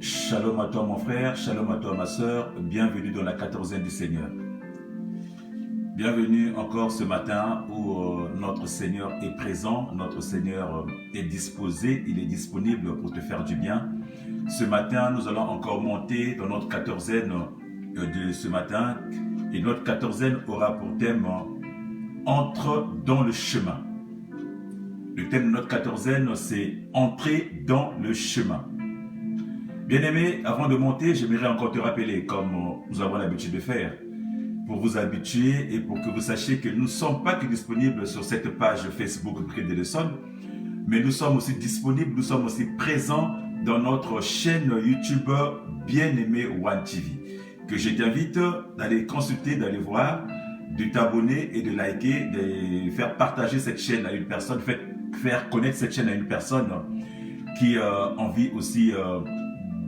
Shalom à toi mon frère, shalom à toi ma soeur, bienvenue dans la 14e du Seigneur. Bienvenue encore ce matin où notre Seigneur est présent, notre Seigneur est disposé, il est disponible pour te faire du bien. Ce matin, nous allons encore monter dans notre 14e de ce matin et notre 14e aura pour thème « Entre dans le chemin ». Le thème de notre 14e, c'est « Entrer dans le chemin ». Bien-aimé, avant de monter, j'aimerais encore te rappeler, comme nous avons l'habitude de faire, pour vous habituer et pour que vous sachiez que nous ne sommes pas que disponibles sur cette page Facebook Près des Leçons, mais nous sommes aussi disponibles, nous sommes aussi présents dans notre chaîne YouTube Bien-Aimé One TV, que je t'invite d'aller consulter, d'aller voir, de t'abonner et de liker, de faire partager cette chaîne à une personne, faire connaître cette chaîne à une personne qui a envie aussi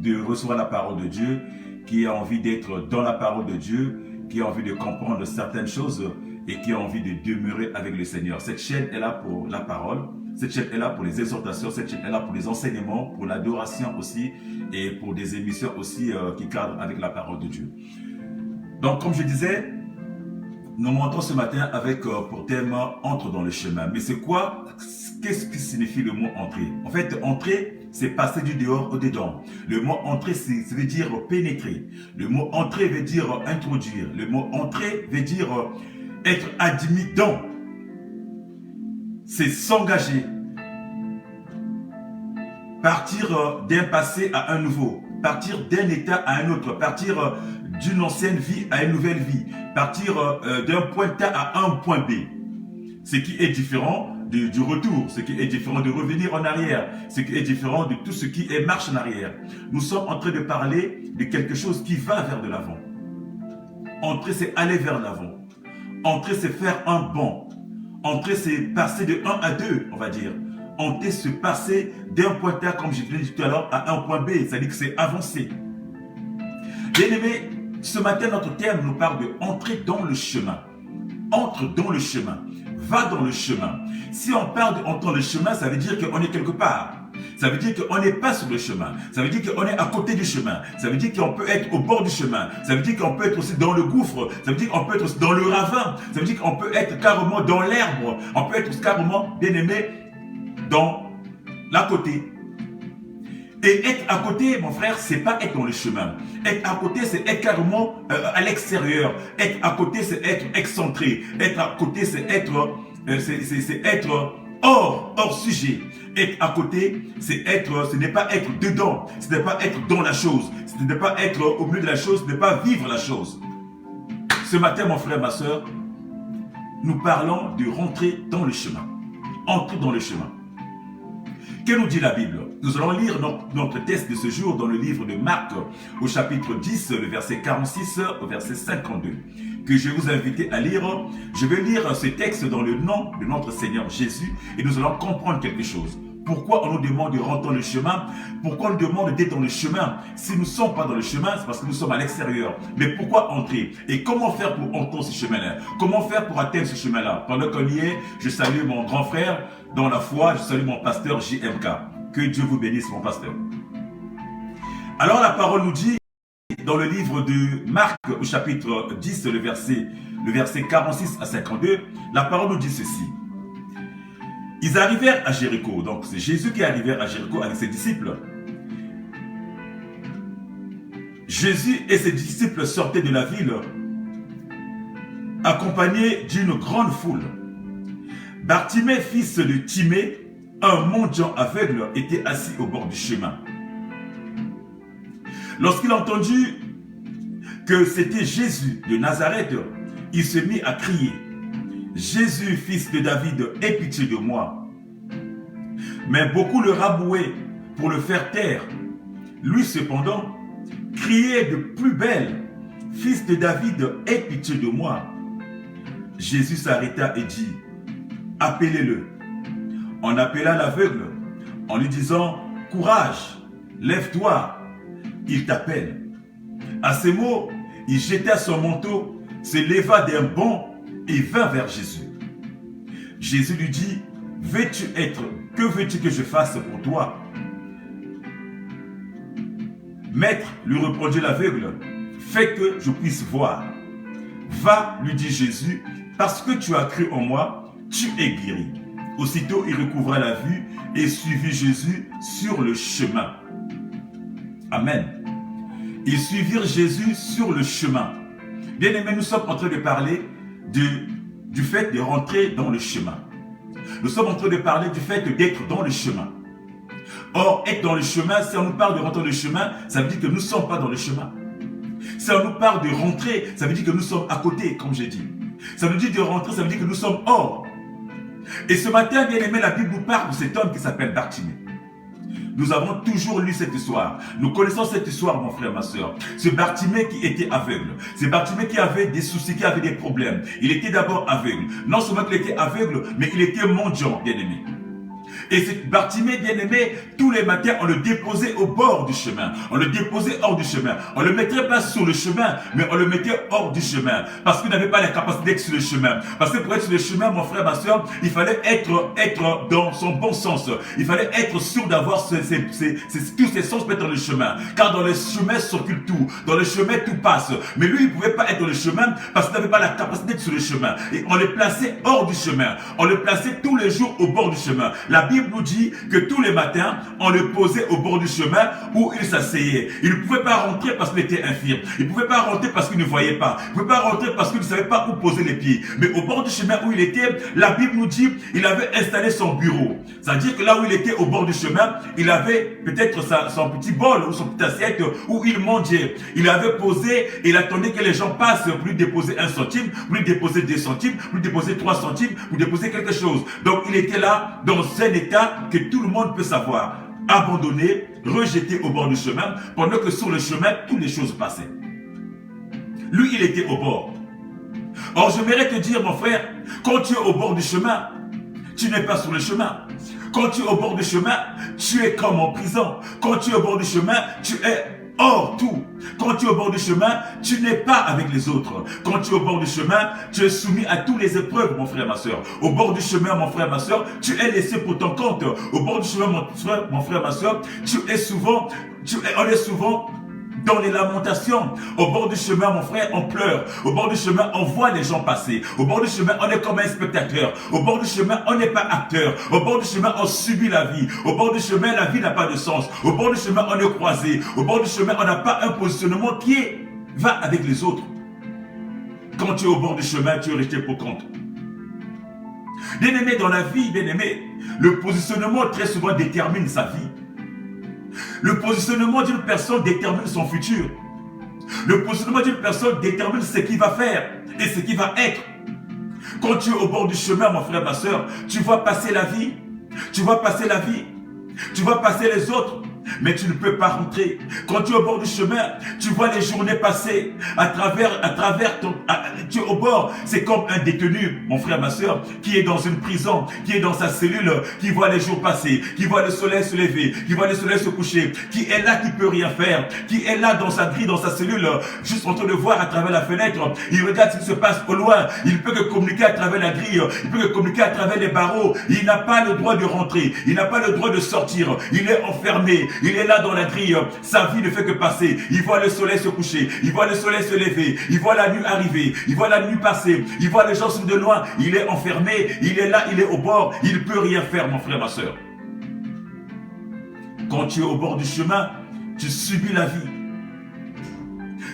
de recevoir la parole de Dieu, qui a envie d'être dans la parole de Dieu, qui a envie de comprendre certaines choses et qui a envie de demeurer avec le Seigneur. Cette chaîne est là pour la parole, cette chaîne est là pour les exhortations, cette chaîne est là pour les enseignements, pour l'adoration aussi et pour des émissions aussi qui cadrent avec la parole de Dieu. Donc comme je disais, nous montons ce matin avec pour thème « Entre dans le chemin ». Mais c'est quoi? Qu'est-ce qui signifie le mot « entrer » ? En fait, « entrer », c'est passer du dehors au dedans. Le mot entrer, ça veut dire pénétrer. Le mot entrer veut dire introduire. Le mot entrer veut dire être admis dans. C'est s'engager. Partir d'un passé à un nouveau. Partir d'un état à un autre. Partir d'une ancienne vie à une nouvelle vie. Partir d'un point A à un point B. Ce qui est différent du retour, ce qui est différent de revenir en arrière, ce qui est différent de tout ce qui est marche en arrière. Nous sommes en train de parler de quelque chose qui va vers de l'avant. Entrer, c'est aller vers l'avant. Entrer, c'est faire un bond. Entrer, c'est passer de 1 à 2, on va dire. Entrer, c'est passer d'un point A, comme je l'ai dit tout à l'heure, à un point B. C'est-à-dire que c'est avancer. Bien aimé, ce matin, notre thème nous parle de entrer dans le chemin. Entre dans le chemin. Va dans le chemin. Si on parle d'entrer dans le chemin, ça veut dire qu'on est quelque part. Ça veut dire qu'on n'est pas sur le chemin. Ça veut dire qu'on est à côté du chemin. Ça veut dire qu'on peut être au bord du chemin. Ça veut dire qu'on peut être aussi dans le gouffre. Ça veut dire qu'on peut être aussi dans le ravin. Ça veut dire qu'on peut être carrément dans l'herbe. On peut être aussi carrément, bien aimé, dans l'à côté. Et être à côté, mon frère, c'est pas être dans le chemin. Être à côté, c'est être carrément à l'extérieur. Être à côté, c'est être excentré. Être à côté, c'est être, hors sujet. Être à côté, ce n'est pas être dedans. Ce n'est pas être dans la chose. Ce n'est pas être au milieu de la chose. Ce n'est pas vivre la chose. Ce matin, mon frère, ma soeur, nous parlons de rentrer dans le chemin. Entrer dans le chemin. Que nous dit la Bible? Nous allons lire notre texte de ce jour dans le livre de Marc au chapitre 10, le verset 46 au verset 52, que je vais vous inviter à lire. Je vais lire ce texte dans le nom de notre Seigneur Jésus et nous allons comprendre quelque chose. Pourquoi on nous demande de rentrer dans le chemin? Pourquoi on nous demande d'être dans le chemin? Si nous ne sommes pas dans le chemin, c'est parce que nous sommes à l'extérieur. Mais pourquoi entrer? Et comment faire pour entrer dans ce chemin-là? Comment faire pour atteindre ce chemin-là? Pendant qu'on y est, je salue mon grand frère dans la foi, je salue mon pasteur JMK. Que Dieu vous bénisse, mon pasteur. Alors la parole nous dit, dans le livre de Marc, au chapitre 10, le verset 46 à 52, la parole nous dit ceci. Ils arrivèrent à Jéricho, donc c'est Jésus qui est arrivé à Jéricho avec ses disciples. Jésus et ses disciples sortaient de la ville, accompagnés d'une grande foule. Bartimée, fils de Timée, un mendiant aveugle, était assis au bord du chemin. Lorsqu'il entendit que c'était Jésus de Nazareth, il se mit à crier. Jésus, fils de David, aie pitié de moi. Mais beaucoup le rabouaient pour le faire taire. Lui cependant criait de plus belle. Fils de David, aie pitié de moi. Jésus s'arrêta et dit, appelez-le. On appela l'aveugle en lui disant, courage, lève-toi, il t'appelle. À ces mots, il jeta son manteau, se leva d'un bond et vint vers Jésus. Jésus lui dit, que veux-tu que je fasse pour toi? Maître, lui répondit l'aveugle, fais que je puisse voir. Va, lui dit Jésus, parce que tu as cru en moi, tu es guéri. Aussitôt, il recouvra la vue et suivit Jésus sur le chemin. Amen. Ils suivirent Jésus sur le chemin. Bien-aimés, nous sommes en train de parler du fait de rentrer dans le chemin. Nous sommes en train de parler du fait d'être dans le chemin. Or, être dans le chemin, si on nous parle de rentrer dans le chemin, ça veut dire que nous ne sommes pas dans le chemin. Si on nous parle de rentrer, ça veut dire que nous sommes à côté, comme j'ai dit. Ça veut dire de rentrer, ça veut dire que nous sommes hors. Et ce matin, bien aimé, la Bible nous parle de cet homme qui s'appelle Bartimée. Nous avons toujours lu cette histoire. Nous connaissons cette histoire, mon frère, ma soeur. Ce Bartimée qui était aveugle. Ce Bartimée qui avait des soucis, qui avait des problèmes. Il était d'abord aveugle. Non seulement qu'il était aveugle, mais il était mendiant, bien aimé. Et ce Bartimée, bien-aimé, tous les matins, on le déposait au bord du chemin. On le déposait hors du chemin. On ne le mettrait pas sur le chemin, mais on le mettait hors du chemin. Parce qu'il n'avait pas la capacité d'être sur le chemin. Parce que pour être sur le chemin, mon frère, ma soeur, il fallait être dans son bon sens. Il fallait être sûr d'avoir tous ses sens pour être dans le chemin. Car dans le chemin circule tout. Dans le chemin, tout passe. Mais lui, il ne pouvait pas être dans le chemin parce qu'il n'avait pas la capacité d'être sur le chemin. Et on le plaçait hors du chemin. On le plaçait tous les jours au bord du chemin. La Bible nous dit que tous les matins, on le posait au bord du chemin où il s'asseyait. Il ne pouvait pas rentrer parce qu'il était infirme. Il ne pouvait pas rentrer parce qu'il ne voyait pas. Il ne pouvait pas rentrer parce qu'il ne savait pas où poser les pieds. Mais au bord du chemin où il était, la Bible nous dit qu'il avait installé son bureau. C'est-à-dire que là où il était au bord du chemin, il avait peut-être son petit bol ou son petit assiette où il mangeait. Il avait posé et il attendait que les gens passent pour lui déposer 1 centime, pour lui déposer 2 centimes, pour lui déposer 3 centimes, pour lui déposer quelque chose. Donc il était là dans un état que tout le monde peut savoir, abandonné, rejeté au bord du chemin, pendant que sur le chemin, toutes les choses passaient. Lui, il était au bord. Or, j'aimerais te dire, mon frère, quand tu es au bord du chemin, tu n'es pas sur le chemin. Quand tu es au bord du chemin, tu es comme en prison. Quand tu es au bord du chemin, tu es hors tout. Quand tu es au bord du chemin, tu n'es pas avec les autres. Quand tu es au bord du chemin, tu es soumis à toutes les épreuves, mon frère, ma soeur. Au bord du chemin, mon frère, ma soeur, tu es laissé pour ton compte. Au bord du chemin, mon frère, ma soeur, on est souvent dans les lamentations. Au bord du chemin, mon frère, on pleure. Au bord du chemin, on voit les gens passer. Au bord du chemin, on est comme un spectateur. Au bord du chemin, on n'est pas acteur. Au bord du chemin, on subit la vie. Au bord du chemin, la vie n'a pas de sens. Au bord du chemin, on est croisé. Au bord du chemin, on n'a pas un positionnement qui va avec les autres. Quand tu es au bord du chemin, tu es resté pour compte. Bien-aimé, dans la vie, bien-aimé, le positionnement très souvent détermine sa vie. Le positionnement d'une personne détermine son futur. Le positionnement d'une personne détermine ce qu'il va faire et ce qu'il va être. Quand tu es au bord du chemin, mon frère, ma soeur, tu vois passer la vie. Tu vois passer la vie. Tu vois passer les autres. Mais tu ne peux pas rentrer. Quand tu es au bord du chemin, tu vois les journées passer à travers tu es au bord. C'est comme un détenu, mon frère, ma soeur, qui est dans une prison, qui est dans sa cellule, qui voit les jours passer, qui voit le soleil se lever, qui voit le soleil se coucher, qui est là, qui peut rien faire, qui est là dans sa grille, dans sa cellule, juste en train de voir à travers la fenêtre. Il regarde ce qui se passe au loin. Il peut que communiquer à travers la grille. Il peut que communiquer à travers les barreaux. Il n'a pas le droit de rentrer. Il n'a pas le droit de sortir. Il est enfermé. Il est là dans la grille, sa vie ne fait que passer. Il voit le soleil se coucher, il voit le soleil se lever, il voit la nuit arriver, il voit la nuit passer, il voit les gens sont de loin, il est enfermé, il est là, il est au bord, il ne peut rien faire, mon frère, ma soeur. Quand tu es au bord du chemin, tu subis la vie.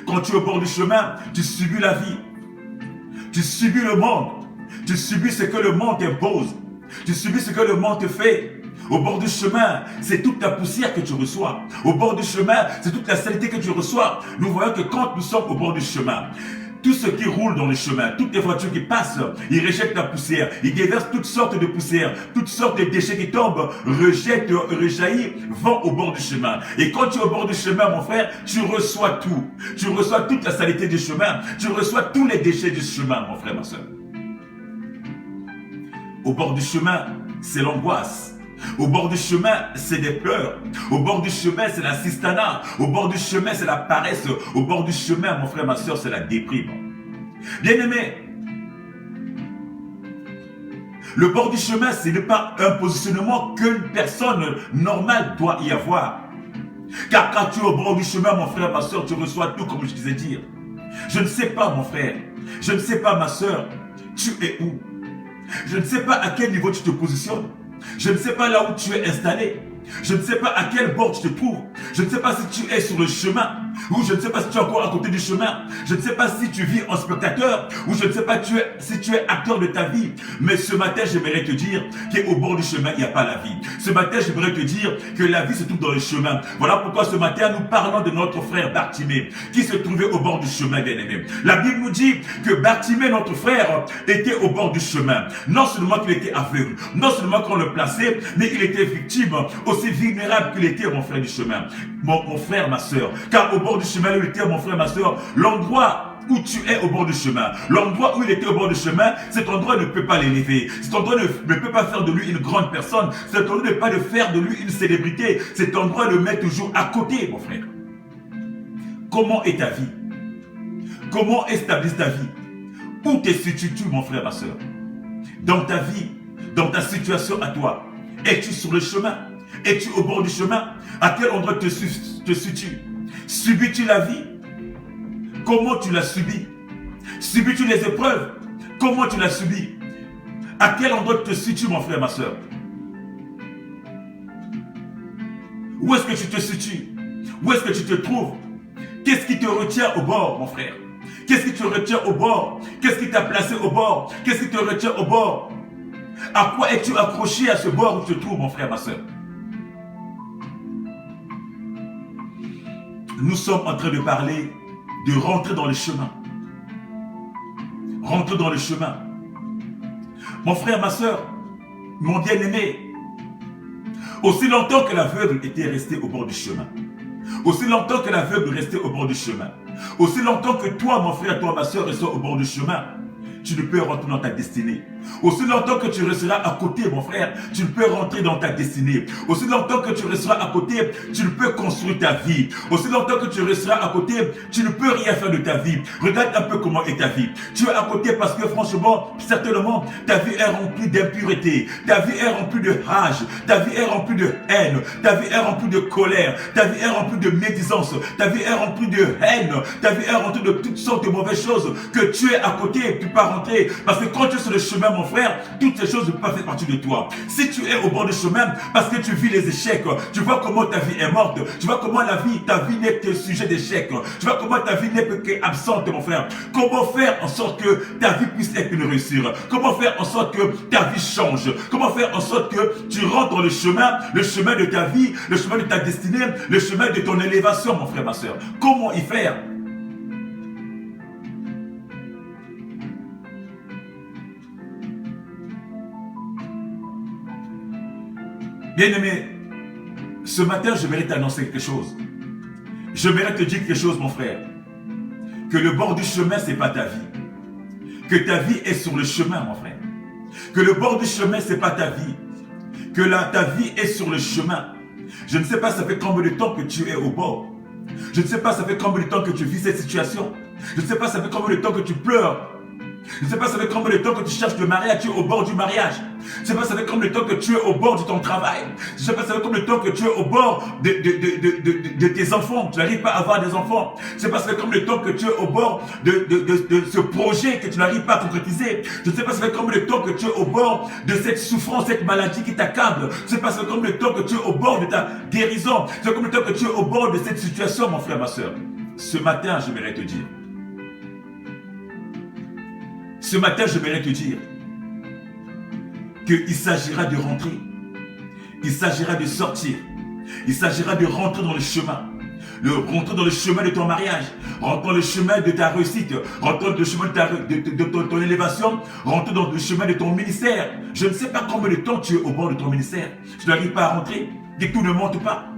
Quand tu es au bord du chemin, tu subis la vie. Tu subis le monde. Tu subis ce que le monde t'impose. Tu subis ce que le monde te fait. Au bord du chemin, c'est toute la poussière que tu reçois. Au bord du chemin, c'est toute la saleté que tu reçois. Nous voyons que quand nous sommes au bord du chemin, tout ce qui roule dans le chemin, toutes les voitures qui passent, ils rejettent la poussière, ils déversent toutes sortes de poussières, toutes sortes de déchets qui tombent, rejaillissent, vont au bord du chemin. Et quand tu es au bord du chemin, mon frère, tu reçois tout. Tu reçois toute la saleté du chemin, tu reçois tous les déchets du chemin, mon frère, ma soeur. Au bord du chemin, c'est l'angoisse. Au bord du chemin, c'est des pleurs. Au bord du chemin, c'est la cistana. Au bord du chemin, c'est la paresse. Au bord du chemin, mon frère, ma soeur, c'est la déprime. Bien-aimé, le bord du chemin, ce n'est pas un positionnement qu'une personne normale doit y avoir. Car quand tu es au bord du chemin, mon frère, ma soeur, tu reçois tout comme je disais dire. Je ne sais pas, mon frère. Je ne sais pas, ma soeur, tu es où? Je ne sais pas à quel niveau tu te positionnes. Je ne sais pas là où tu es installé. Je ne sais pas à quel bord tu te trouves. Je ne sais pas si tu es sur le chemin ou je ne sais pas si tu es encore à côté du chemin. Je ne sais pas si tu vis en spectateur ou je ne sais pas si tu es acteur de ta vie. Mais ce matin, j'aimerais te dire qu'au bord du chemin, il n'y a pas la vie. Ce matin, j'aimerais te dire que la vie se trouve dans le chemin. Voilà pourquoi ce matin, nous parlons de notre frère Bartimée qui se trouvait au bord du chemin, bien-aimé. La Bible nous dit que Bartimée, notre frère, était au bord du chemin. Non seulement qu'il était aveugle, non seulement qu'on le plaçait, mais il était victime, aussi vulnérable qu'il était, mon frère du chemin. Mon frère, ma soeur. Car au bord du chemin, il était, mon frère, ma soeur, l'endroit où tu es au bord du chemin, l'endroit où il était au bord du chemin, cet endroit ne peut pas l'élever, cet endroit ne peut pas faire de lui une grande personne, cet endroit ne peut pas faire de lui une célébrité, cet endroit le met toujours à côté, mon frère. Comment est ta vie? Comment établit ta vie? Où te situes-tu, mon frère, ma soeur? Dans ta vie, dans ta situation à toi, es-tu sur le chemin? Es-tu au bord du chemin? À quel endroit te situes? Subis-tu la vie? Comment tu l'as subi? Subis-tu les épreuves? Comment tu l'as subi? À quel endroit te situes, mon frère, ma soeur? Où est-ce que tu te situes? Où est-ce que tu te trouves? Qu'est-ce qui te retient au bord, mon frère? Qu'est-ce qui te retient au bord? Qu'est-ce qui t'a placé au bord? Qu'est-ce qui te retient au bord? À quoi es-tu accroché à ce bord où tu te trouves, mon frère, ma soeur? Nous sommes en train de parler de rentrer dans le chemin. Rentrer dans le chemin. Mon frère, ma soeur, mon bien-aimé, aussi longtemps que l'aveugle était resté au bord du chemin, aussi longtemps que l'aveugle restait au bord du chemin, aussi longtemps que toi, mon frère, toi, ma soeur, restes au bord du chemin, tu ne peux rentrer dans ta destinée. Aussi longtemps que tu resteras à côté, mon frère, tu ne peux rentrer dans ta destinée. Aussi longtemps que tu resteras à côté, tu ne peux construire ta vie. Aussi longtemps que tu resteras à côté, tu ne peux rien faire de ta vie. Regarde un peu comment est ta vie. Tu es à côté parce que franchement, certainement, ta vie est remplie d'impureté. Ta vie est remplie de rage. Ta vie est remplie de haine. Ta vie est remplie de colère. Ta vie est remplie de médisance. Ta vie est remplie de haine. Ta vie est remplie de toutes sortes de mauvaises choses que tu es à côté, tu peux pas rentrer. Parce que quand tu es sur le chemin, mon frère, toutes ces choses ne peuvent pas faire partie de toi. Si tu es au bord du chemin, parce que tu vis les échecs, tu vois comment ta vie est morte, tu vois comment ta vie n'est que sujet d'échec, tu vois comment ta vie n'est que absente, mon frère. Comment faire en sorte que ta vie puisse être une réussite? Comment faire en sorte que ta vie change? Comment faire en sorte que tu rentres dans le chemin de ta vie, le chemin de ta destinée, le chemin de ton élévation, mon frère, ma soeur? Comment y faire? Bien-aimé, ce matin, je mérite t'annoncer quelque chose. Je mérite te dire quelque chose, mon frère. Que le bord du chemin, ce n'est pas ta vie. Que ta vie est sur le chemin, mon frère. Que le bord du chemin, ce n'est pas ta vie. Que ta vie est sur le chemin. Je ne sais pas, ça fait combien de temps que tu es au bord. Je ne sais pas, ça fait combien de temps que tu vis cette situation. Je ne sais pas, ça fait combien de temps que tu pleures. Je ne sais pas, ça fait combien de temps que tu cherches le mariage, tu es au bord du mariage. Je ne sais pas, ça fait combien de temps que tu es au bord de ton travail. Je ne sais pas, ça fait combien de temps que tu es au bord de tes enfants. Tu n'arrives pas à avoir des enfants. Je ne sais pas, ça fait combien de temps que tu es au bord de ce projet que tu n'arrives pas à concrétiser. Je ne sais pas, ça fait combien de temps que tu es au bord de cette souffrance, cette maladie qui t'accable. Je ne sais pas, ça fait combien de temps que tu es au bord de ta guérison. Ça fait combien de temps que tu es au bord de cette situation, mon frère, ma soeur. Ce matin, j'aimerais te dire. Ce matin, j'aimerais te dire qu'il s'agira de rentrer. Il s'agira de sortir. Il s'agira de rentrer dans le chemin. Rentrer dans le chemin de ton mariage. Rentrer dans le chemin de ta réussite. Rentrer dans le chemin de ton élévation. Rentrer dans le chemin de ton ministère. Je ne sais pas combien de temps tu es au bord de ton ministère. Tu n'arrives pas à rentrer. Et tout ne monte pas.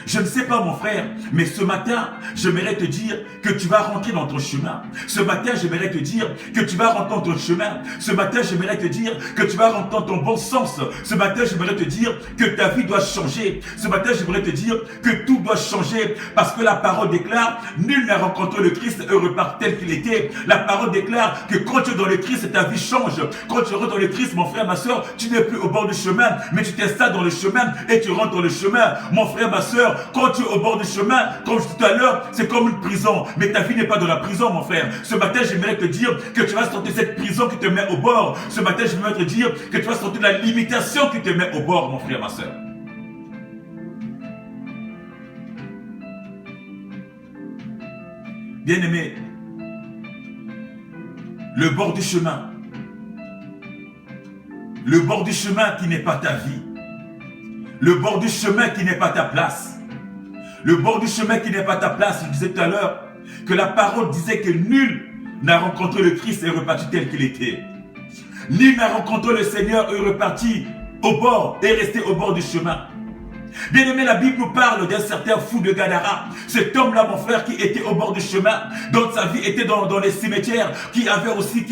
Je ne sais pas, mon frère, mais ce matin, j'aimerais te dire que tu vas rentrer dans ton chemin. Ce matin, j'aimerais te dire que tu vas rentrer dans ton chemin. Ce matin, j'aimerais te dire que tu vas rentrer dans ton bon sens. Ce matin, j'aimerais te dire que ta vie doit changer. Ce matin, j'aimerais te dire que tout doit changer parce que la parole déclare, nul n'a rencontré le Christ et repart tel qu'il était. La parole déclare que quand tu es dans le Christ, ta vie change. Quand tu rentres dans le Christ, mon frère, ma soeur, tu n'es plus au bord du chemin, mais tu t'installes dans le chemin et tu rentres dans le chemin. Mon frère, ma soeur, soeur, quand tu es au bord du chemin, comme je disais tout à l'heure, c'est comme une prison. Mais ta vie n'est pas dans la prison, mon frère. Ce matin, j'aimerais te dire que tu vas sortir de cette prison qui te met au bord. Ce matin, j'aimerais te dire que tu vas sortir de la limitation qui te met au bord, mon frère, ma soeur. Bien-aimé, le bord du chemin qui n'est pas ta vie, le bord du chemin qui n'est pas ta place, le bord du chemin qui n'est pas ta place. Je disais tout à l'heure que la parole disait que nul n'a rencontré le Christ et est reparti tel qu'il était. Nul n'a rencontré le Seigneur et est reparti au bord et est resté au bord du chemin. Bien aimé, la Bible nous parle d'un certain fou de Gadara. Cet homme-là, mon frère, qui était au bord du chemin, dont sa vie était dans les cimetières, qui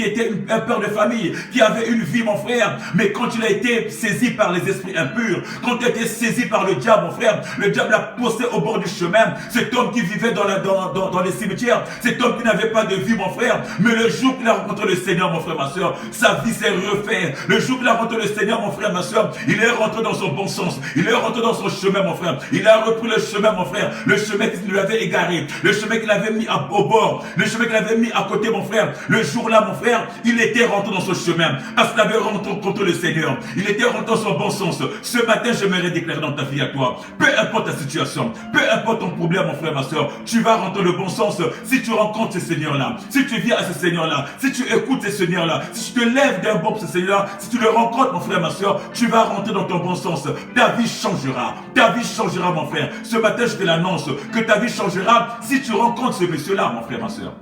était un père de famille, qui avait une vie, mon frère. Mais quand il a été saisi par les esprits impurs, quand il a été saisi par le diable, mon frère, le diable l'a posté au bord du chemin. Cet homme qui vivait dans les cimetières, cet homme qui n'avait pas de vie, mon frère. Mais le jour qu'il a rencontré le Seigneur, mon frère, ma soeur, sa vie s'est refaite. Le jour qu'il a rencontré le Seigneur, mon frère, ma soeur, il est rentré dans son bon sens. Il est rentré dans son chemin, mon frère. Il a repris le chemin, mon frère. Le chemin qu'il lui avait égaré. Le chemin qu'il avait mis au bord. Le chemin qu'il avait mis à côté, mon frère. Le jour-là, mon frère, il était rentré dans son chemin. Parce qu'il avait rencontré le Seigneur. Il était rentré dans son bon sens. Ce matin, j'aimerais déclarer dans ta vie à toi. Peu importe ta situation. Peu importe ton problème, mon frère, ma soeur. Tu vas rentrer le bon sens si tu rencontres ce Seigneur-là. Si tu viens à ce Seigneur-là. Si tu écoutes ce Seigneur-là. Si tu te lèves d'un bord pour ce Seigneur-là. Si tu le rencontres, mon frère, ma soeur, tu vas rentrer dans ton bon sens. Ta vie changera. Ta vie changera, mon frère. Ce matin, je te l'annonce que ta vie changera si tu rencontres ce monsieur-là, mon frère, ma soeur,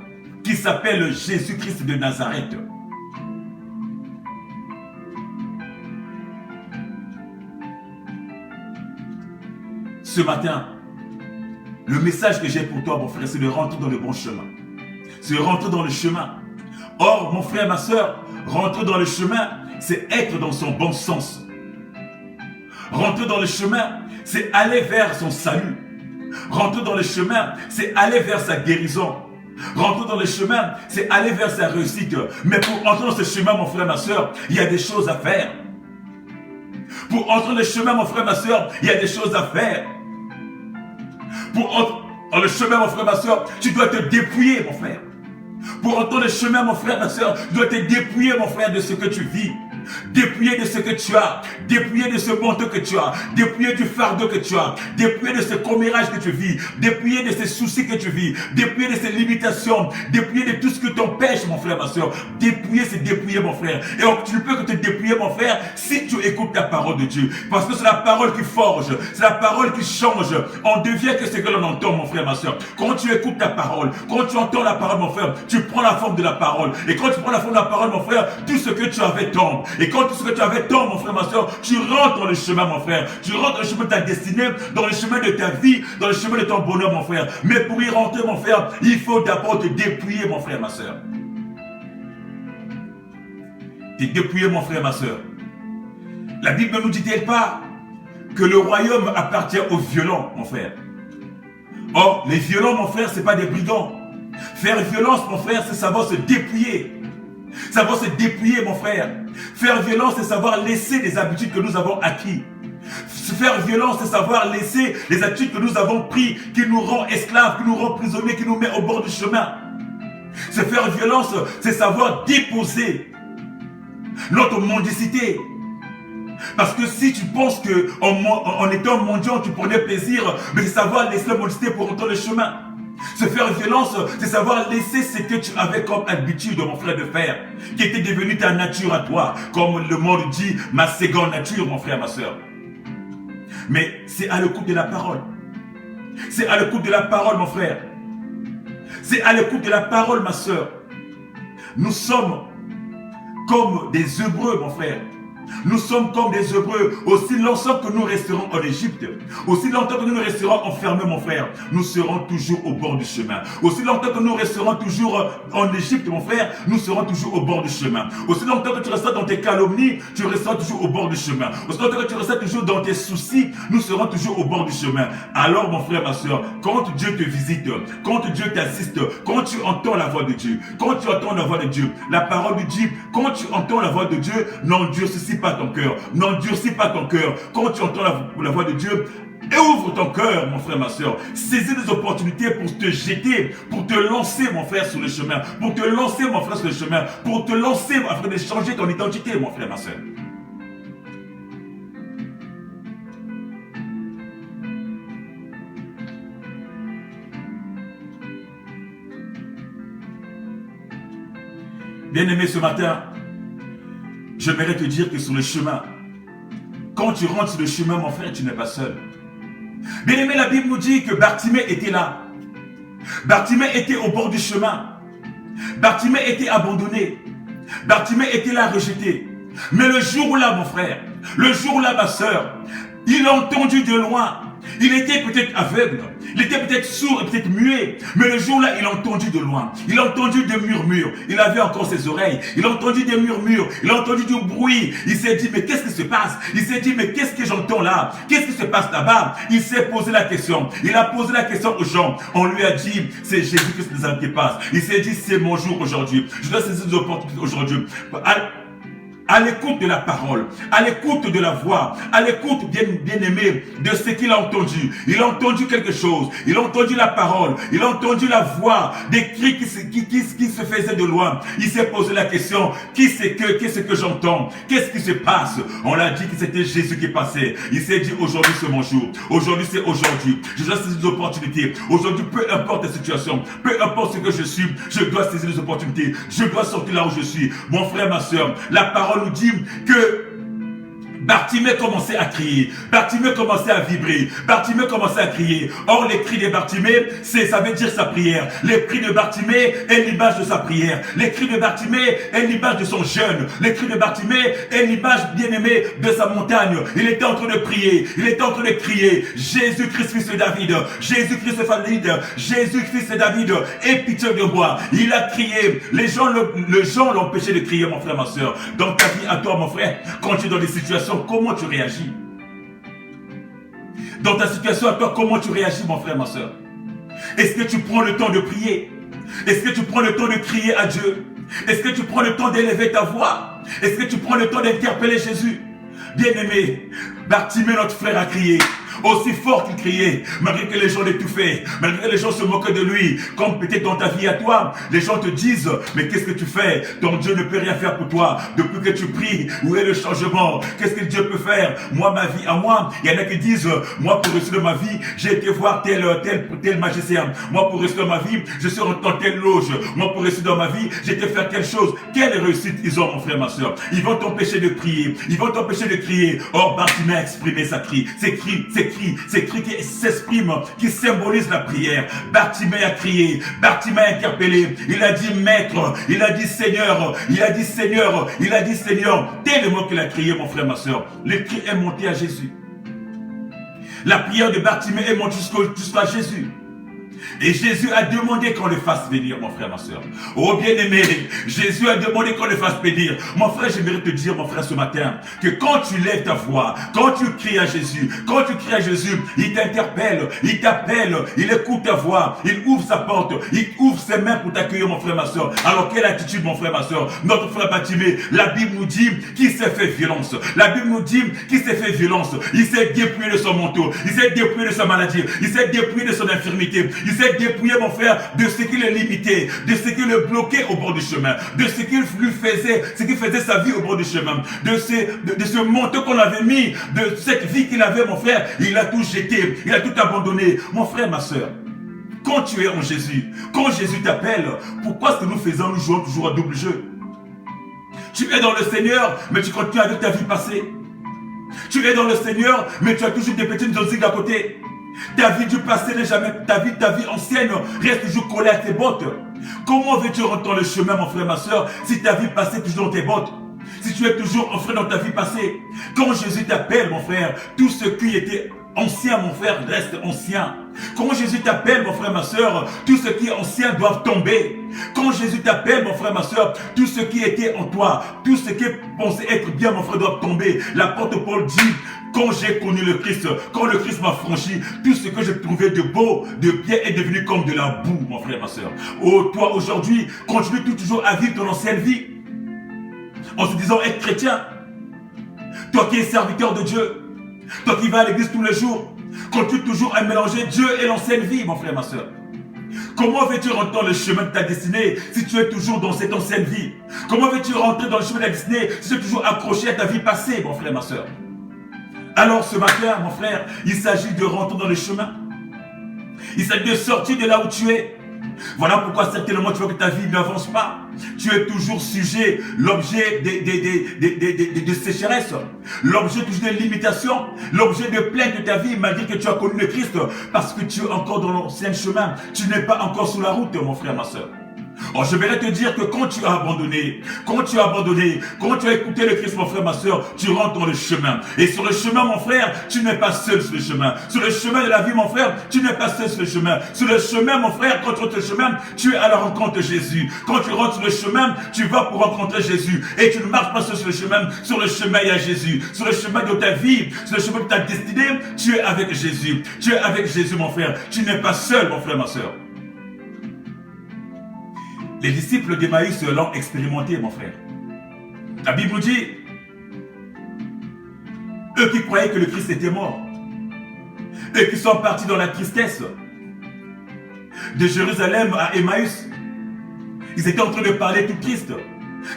qui s'appelle Jésus-Christ de Nazareth. Ce matin, le message que j'ai pour toi, mon frère, c'est de rentrer dans le bon chemin. C'est rentrer dans le chemin. Or, mon frère, ma soeur, rentrer dans le chemin, c'est être dans son bon sens. Rentrer dans le chemin, c'est aller vers son salut. Rentrer dans le chemin, c'est aller vers sa guérison. Rentrer dans le chemin, c'est aller vers sa réussite. Mais pour entrer dans ce chemin, mon frère, ma soeur, il y a des choses à faire. Pour entrer dans le chemin, mon frère, ma soeur, il y a des choses à faire. Pour entrer dans le chemin, mon frère, ma soeur, tu dois te dépouiller, mon frère. Pour entrer dans le chemin, mon frère, ma soeur, tu dois te dépouiller, mon frère, de ce que tu vis. Dépouiller de ce que tu as, dépouiller de ce manteau que tu as, dépouiller du fardeau que tu as, dépouiller de ce commérage que tu vis, dépouiller de ces soucis que tu vis, dépouiller de ces limitations, dépouiller de tout ce que t'empêche, mon frère, ma soeur. Dépouiller, c'est dépouiller, mon frère. Et tu ne peux que te dépouiller, mon frère, si tu écoutes la parole de Dieu. Parce que c'est la parole qui forge, c'est la parole qui change. On devient que ce que l'on entend, mon frère, ma soeur. Quand tu écoutes la parole, quand tu entends la parole, mon frère, tu prends la forme de la parole. Et quand tu prends la forme de la parole, mon frère, tout ce que tu avais tombe. Et quand tout ce que tu avais tant, mon frère, ma soeur, tu rentres dans le chemin, mon frère. Tu rentres dans le chemin de ta destinée, dans le chemin de ta vie, dans le chemin de ton bonheur, mon frère. Mais pour y rentrer, mon frère, il faut d'abord te dépouiller, mon frère, ma soeur. Te dépouiller, mon frère, ma soeur. La Bible ne nous dit-elle pas que le royaume appartient aux violents, mon frère? Or, les violents, mon frère, ce n'est pas des brigands. Faire violence, mon frère, c'est savoir se dépouiller. Savoir se dépouiller, mon frère. Faire violence, c'est savoir laisser les habitudes que nous avons acquis. Faire violence, c'est savoir laisser les habitudes que nous avons pris, qui nous rend esclaves, qui nous rend prisonniers, qui nous met au bord du chemin. Se faire violence, c'est savoir déposer notre mendicité. Parce que si tu penses que en étant mendiant, tu prenais plaisir, mais c'est savoir laisser la mendicité pour entrer le chemin. Se faire violence, c'est savoir laisser ce que tu avais comme habitude, mon frère, de faire, qui était devenu ta nature à toi, comme le monde dit, ma seconde nature, mon frère, ma soeur. Mais c'est à l'écoute de la parole. C'est à l'écoute de la parole, mon frère. C'est à l'écoute de la parole, ma soeur. Nous sommes comme des Hébreux, mon frère. Nous sommes comme des Hébreux. Aussi longtemps que nous resterons en Égypte, aussi longtemps que nous resterons enfermés, mon frère, nous serons toujours au bord du chemin. Aussi longtemps que nous resterons toujours en Égypte, mon frère, nous serons toujours au bord du chemin. Aussi longtemps que tu resteras dans tes calomnies, tu resteras toujours au bord du chemin. Aussi longtemps que tu resteras toujours dans tes soucis, nous serons toujours au bord du chemin. Alors, mon frère, ma soeur, quand Dieu te visite, quand Dieu t'assiste, quand tu entends la voix de Dieu, quand tu entends la voix de Dieu, la parole de Dieu, quand tu entends la voix de Dieu, n'endurcis n'endurcis pas ton cœur. N'endurcis pas ton cœur. Quand tu entends la voix de Dieu, et ouvre ton cœur, mon frère, ma soeur. Saisis les opportunités pour te jeter, pour te lancer, mon frère, sur le chemin. Pour te lancer, mon frère, sur le chemin. Pour te lancer, afin de changer ton identité, mon frère, ma soeur. Bien-aimé, ce matin, j'aimerais te dire que sur le chemin, quand tu rentres sur le chemin, mon frère, tu n'es pas seul. Bien-aimé, la Bible nous dit que Bartimée était là. Bartimée était au bord du chemin. Bartimée était abandonné. Bartimée était là rejeté. Mais le jour là, mon frère, le jour là, ma soeur, il a entendu de loin. Il était peut-être aveugle, il était peut-être sourd et peut-être muet, mais le jour-là, il a entendu de loin, il a entendu des murmures, il avait encore ses oreilles, il a entendu des murmures, il a entendu du bruit, il s'est dit, mais qu'est-ce qui se passe? Il s'est dit, mais qu'est-ce que j'entends là? Qu'est-ce qui se passe là-bas? Il s'est posé la question, il a posé la question aux gens, on lui a dit, c'est Jésus-Christ qui passe, il s'est dit, c'est mon jour aujourd'hui, je dois saisir des opportunités aujourd'hui. À l'écoute de la parole, à l'écoute de la voix, à l'écoute bien aimé de ce qu'il a entendu. Il a entendu quelque chose, il a entendu la parole, il a entendu la voix, des cris qui se faisaient de loin. Il s'est posé la question, qu'est-ce que j'entends? Qu'est-ce qui se passe? On l'a dit que c'était Jésus qui passait. Il s'est dit, aujourd'hui c'est mon jour, aujourd'hui c'est aujourd'hui. Je dois saisir des opportunités. Aujourd'hui, peu importe la situation, peu importe ce que je suis, je dois saisir des opportunités. Je dois sortir là où je suis. Mon frère, ma soeur, la parole nous dit que Bartimée commençait à crier, Bartimée commençait à vibrer, Bartimée commençait à crier. Or, les cris de Bartimée, ça veut dire sa prière. Les cris de Bartimée est l'image de sa prière. Les cris de Bartimée est l'image de son jeûne. Les cris de Bartimée est l'image bien-aimée de sa montagne. Il était en train de prier, il était en train de crier, Jésus-Christ, fils de David, Jésus-Christ, fils de David, Jésus-Christ, de David, aie pitié de moi. Il a crié, les gens l'ont empêché de crier, mon frère, ma soeur. Dans ta vie, à toi, mon frère, quand tu es dans des situations, comment tu réagis? Dans ta situation à toi, comment tu réagis, mon frère, ma soeur? Est-ce que tu prends le temps de prier? Est-ce que tu prends le temps de crier à Dieu? Est-ce que tu prends le temps d'élever ta voix? Est-ce que tu prends le temps d'interpeller Jésus? Bien-aimé, Bartimée, notre frère, a crié. Aussi fort qu'il criait, malgré que les gens l'étouffaient, malgré que les gens se moquaient de lui, comme peut-être dans ta vie à toi, les gens te disent, mais qu'est-ce que tu fais? Ton Dieu ne peut rien faire pour toi. Depuis que tu pries, où est le changement? Qu'est-ce que Dieu peut faire? Moi, ma vie à moi, il y en a qui disent, moi, pour réussir ma vie, j'ai été voir tel magicien. Moi, pour réussir ma vie, je suis rentré dans telle loge. Moi, pour réussir dans ma vie, j'ai été faire telle chose. Quelle réussite ils ont, mon frère, ma soeur? Ils vont t'empêcher de prier. Ils vont t'empêcher de crier. Or, Bartimée a exprimé sa cri. Ces cris qui s'expriment, qui symbolisent la prière. Bartimée a crié, Bartimée a interpellé, il a dit maître, il a dit Seigneur, il a dit Seigneur, il a dit Seigneur. Tellement qu'il a crié, mon frère, ma soeur. Le cri est monté à Jésus. La prière de Bartimée est montée jusqu'à Jésus. Et Jésus a demandé qu'on le fasse venir, mon frère, ma soeur. Oh bien-aimé, Jésus a demandé qu'on le fasse venir. Mon frère, j'aimerais te dire, mon frère, ce matin, que quand tu lèves ta voix, quand tu cries à Jésus, il t'interpelle, il t'appelle, il écoute ta voix, il ouvre sa porte, il ouvre ses mains pour t'accueillir, mon frère, ma soeur. Alors quelle attitude, mon frère, ma soeur? Notre frère Bartimée, la Bible nous dit qu'il s'est fait violence. La Bible nous dit qu'il s'est fait violence. Il s'est dépouillé de son manteau, il s'est dépouillé de sa maladie, il s'est dépouillé de son infirmité, il s'est dépouillé, mon frère, de ce qui le limitait, de ce qui le bloquait au bord du chemin, de ce qui lui faisait, ce qui faisait sa vie au bord du chemin, de ce manteau qu'on avait mis, de cette vie qu'il avait, mon frère. Il a tout jeté, il a tout abandonné. Mon frère, ma soeur, quand tu es en Jésus, quand Jésus t'appelle, pourquoi est-ce que nous jouons toujours à double jeu? Tu es dans le Seigneur, mais tu continues avec ta vie passée. Tu es dans le Seigneur, mais tu as toujours des petites zozigues à côté. Ta vie du passé n'est jamais, ta vie ancienne reste toujours collée à tes bottes. Comment veux-tu rentrer dans le chemin, mon frère, ma soeur, si ta vie passée est toujours dans tes bottes? Si tu es toujours enfreint dans ta vie passée? Quand Jésus t'appelle, mon frère, tout ce qui était ancien, mon frère, reste ancien. Quand Jésus t'appelle, mon frère, ma soeur, tout ce qui est ancien doit tomber. Quand Jésus t'appelle, mon frère, ma soeur, tout ce qui était en toi, tout ce qui pensait être bien, mon frère, doit tomber. L'apôtre Paul dit, quand j'ai connu le Christ, quand le Christ m'a franchi, tout ce que j'ai trouvé de beau, de bien est devenu comme de la boue, mon frère, ma soeur. Oh, toi, aujourd'hui, continue toujours à vivre ton ancienne vie, en se disant être chrétien. Toi qui es serviteur de Dieu, toi qui vas à l'église tous les jours, continue toujours à mélanger Dieu et l'ancienne vie, mon frère, ma soeur. Comment veux-tu rentrer dans le chemin de ta destinée si tu es toujours dans cette ancienne vie? Comment veux-tu rentrer dans le chemin de ta destinée si tu es toujours accroché à ta vie passée, mon frère, ma soeur? Alors ce matin, mon frère, il s'agit de rentrer dans le chemin. Il s'agit de sortir de là où tu es. Voilà pourquoi certainement tu vois que ta vie n'avance pas. Tu es toujours sujet, l'objet de sécheresse, l'objet toujours de limitation, l'objet de plainte de ta vie malgré que tu as connu le Christ, parce que tu es encore dans l'ancien chemin. Tu n'es pas encore sur la route, mon frère, ma soeur. Oh, je vais te dire que quand tu as abandonné, quand tu as écouté le Christ, mon frère, ma soeur, tu rentres dans le chemin. Et sur le chemin, mon frère, tu n'es pas seul sur le chemin. Sur le chemin de la vie, mon frère, tu n'es pas seul sur le chemin. Sur le chemin, mon frère, quand tu rentres sur le chemin, tu es à la rencontre de Jésus. Quand tu rentres sur le chemin, tu vas pour rencontrer Jésus. Et tu ne marches pas seul sur le chemin. Sur le chemin, il y a Jésus. Sur le chemin de ta vie, sur le chemin de ta destinée, tu es avec Jésus. Tu es avec Jésus, mon frère. Tu n'es pas seul, mon frère, ma soeur. Les disciples d'Emmaüs l'ont expérimenté, mon frère. La Bible nous dit, eux qui croyaient que le Christ était mort, eux qui sont partis dans la tristesse, de Jérusalem à Emmaüs, ils étaient en train de parler tout triste.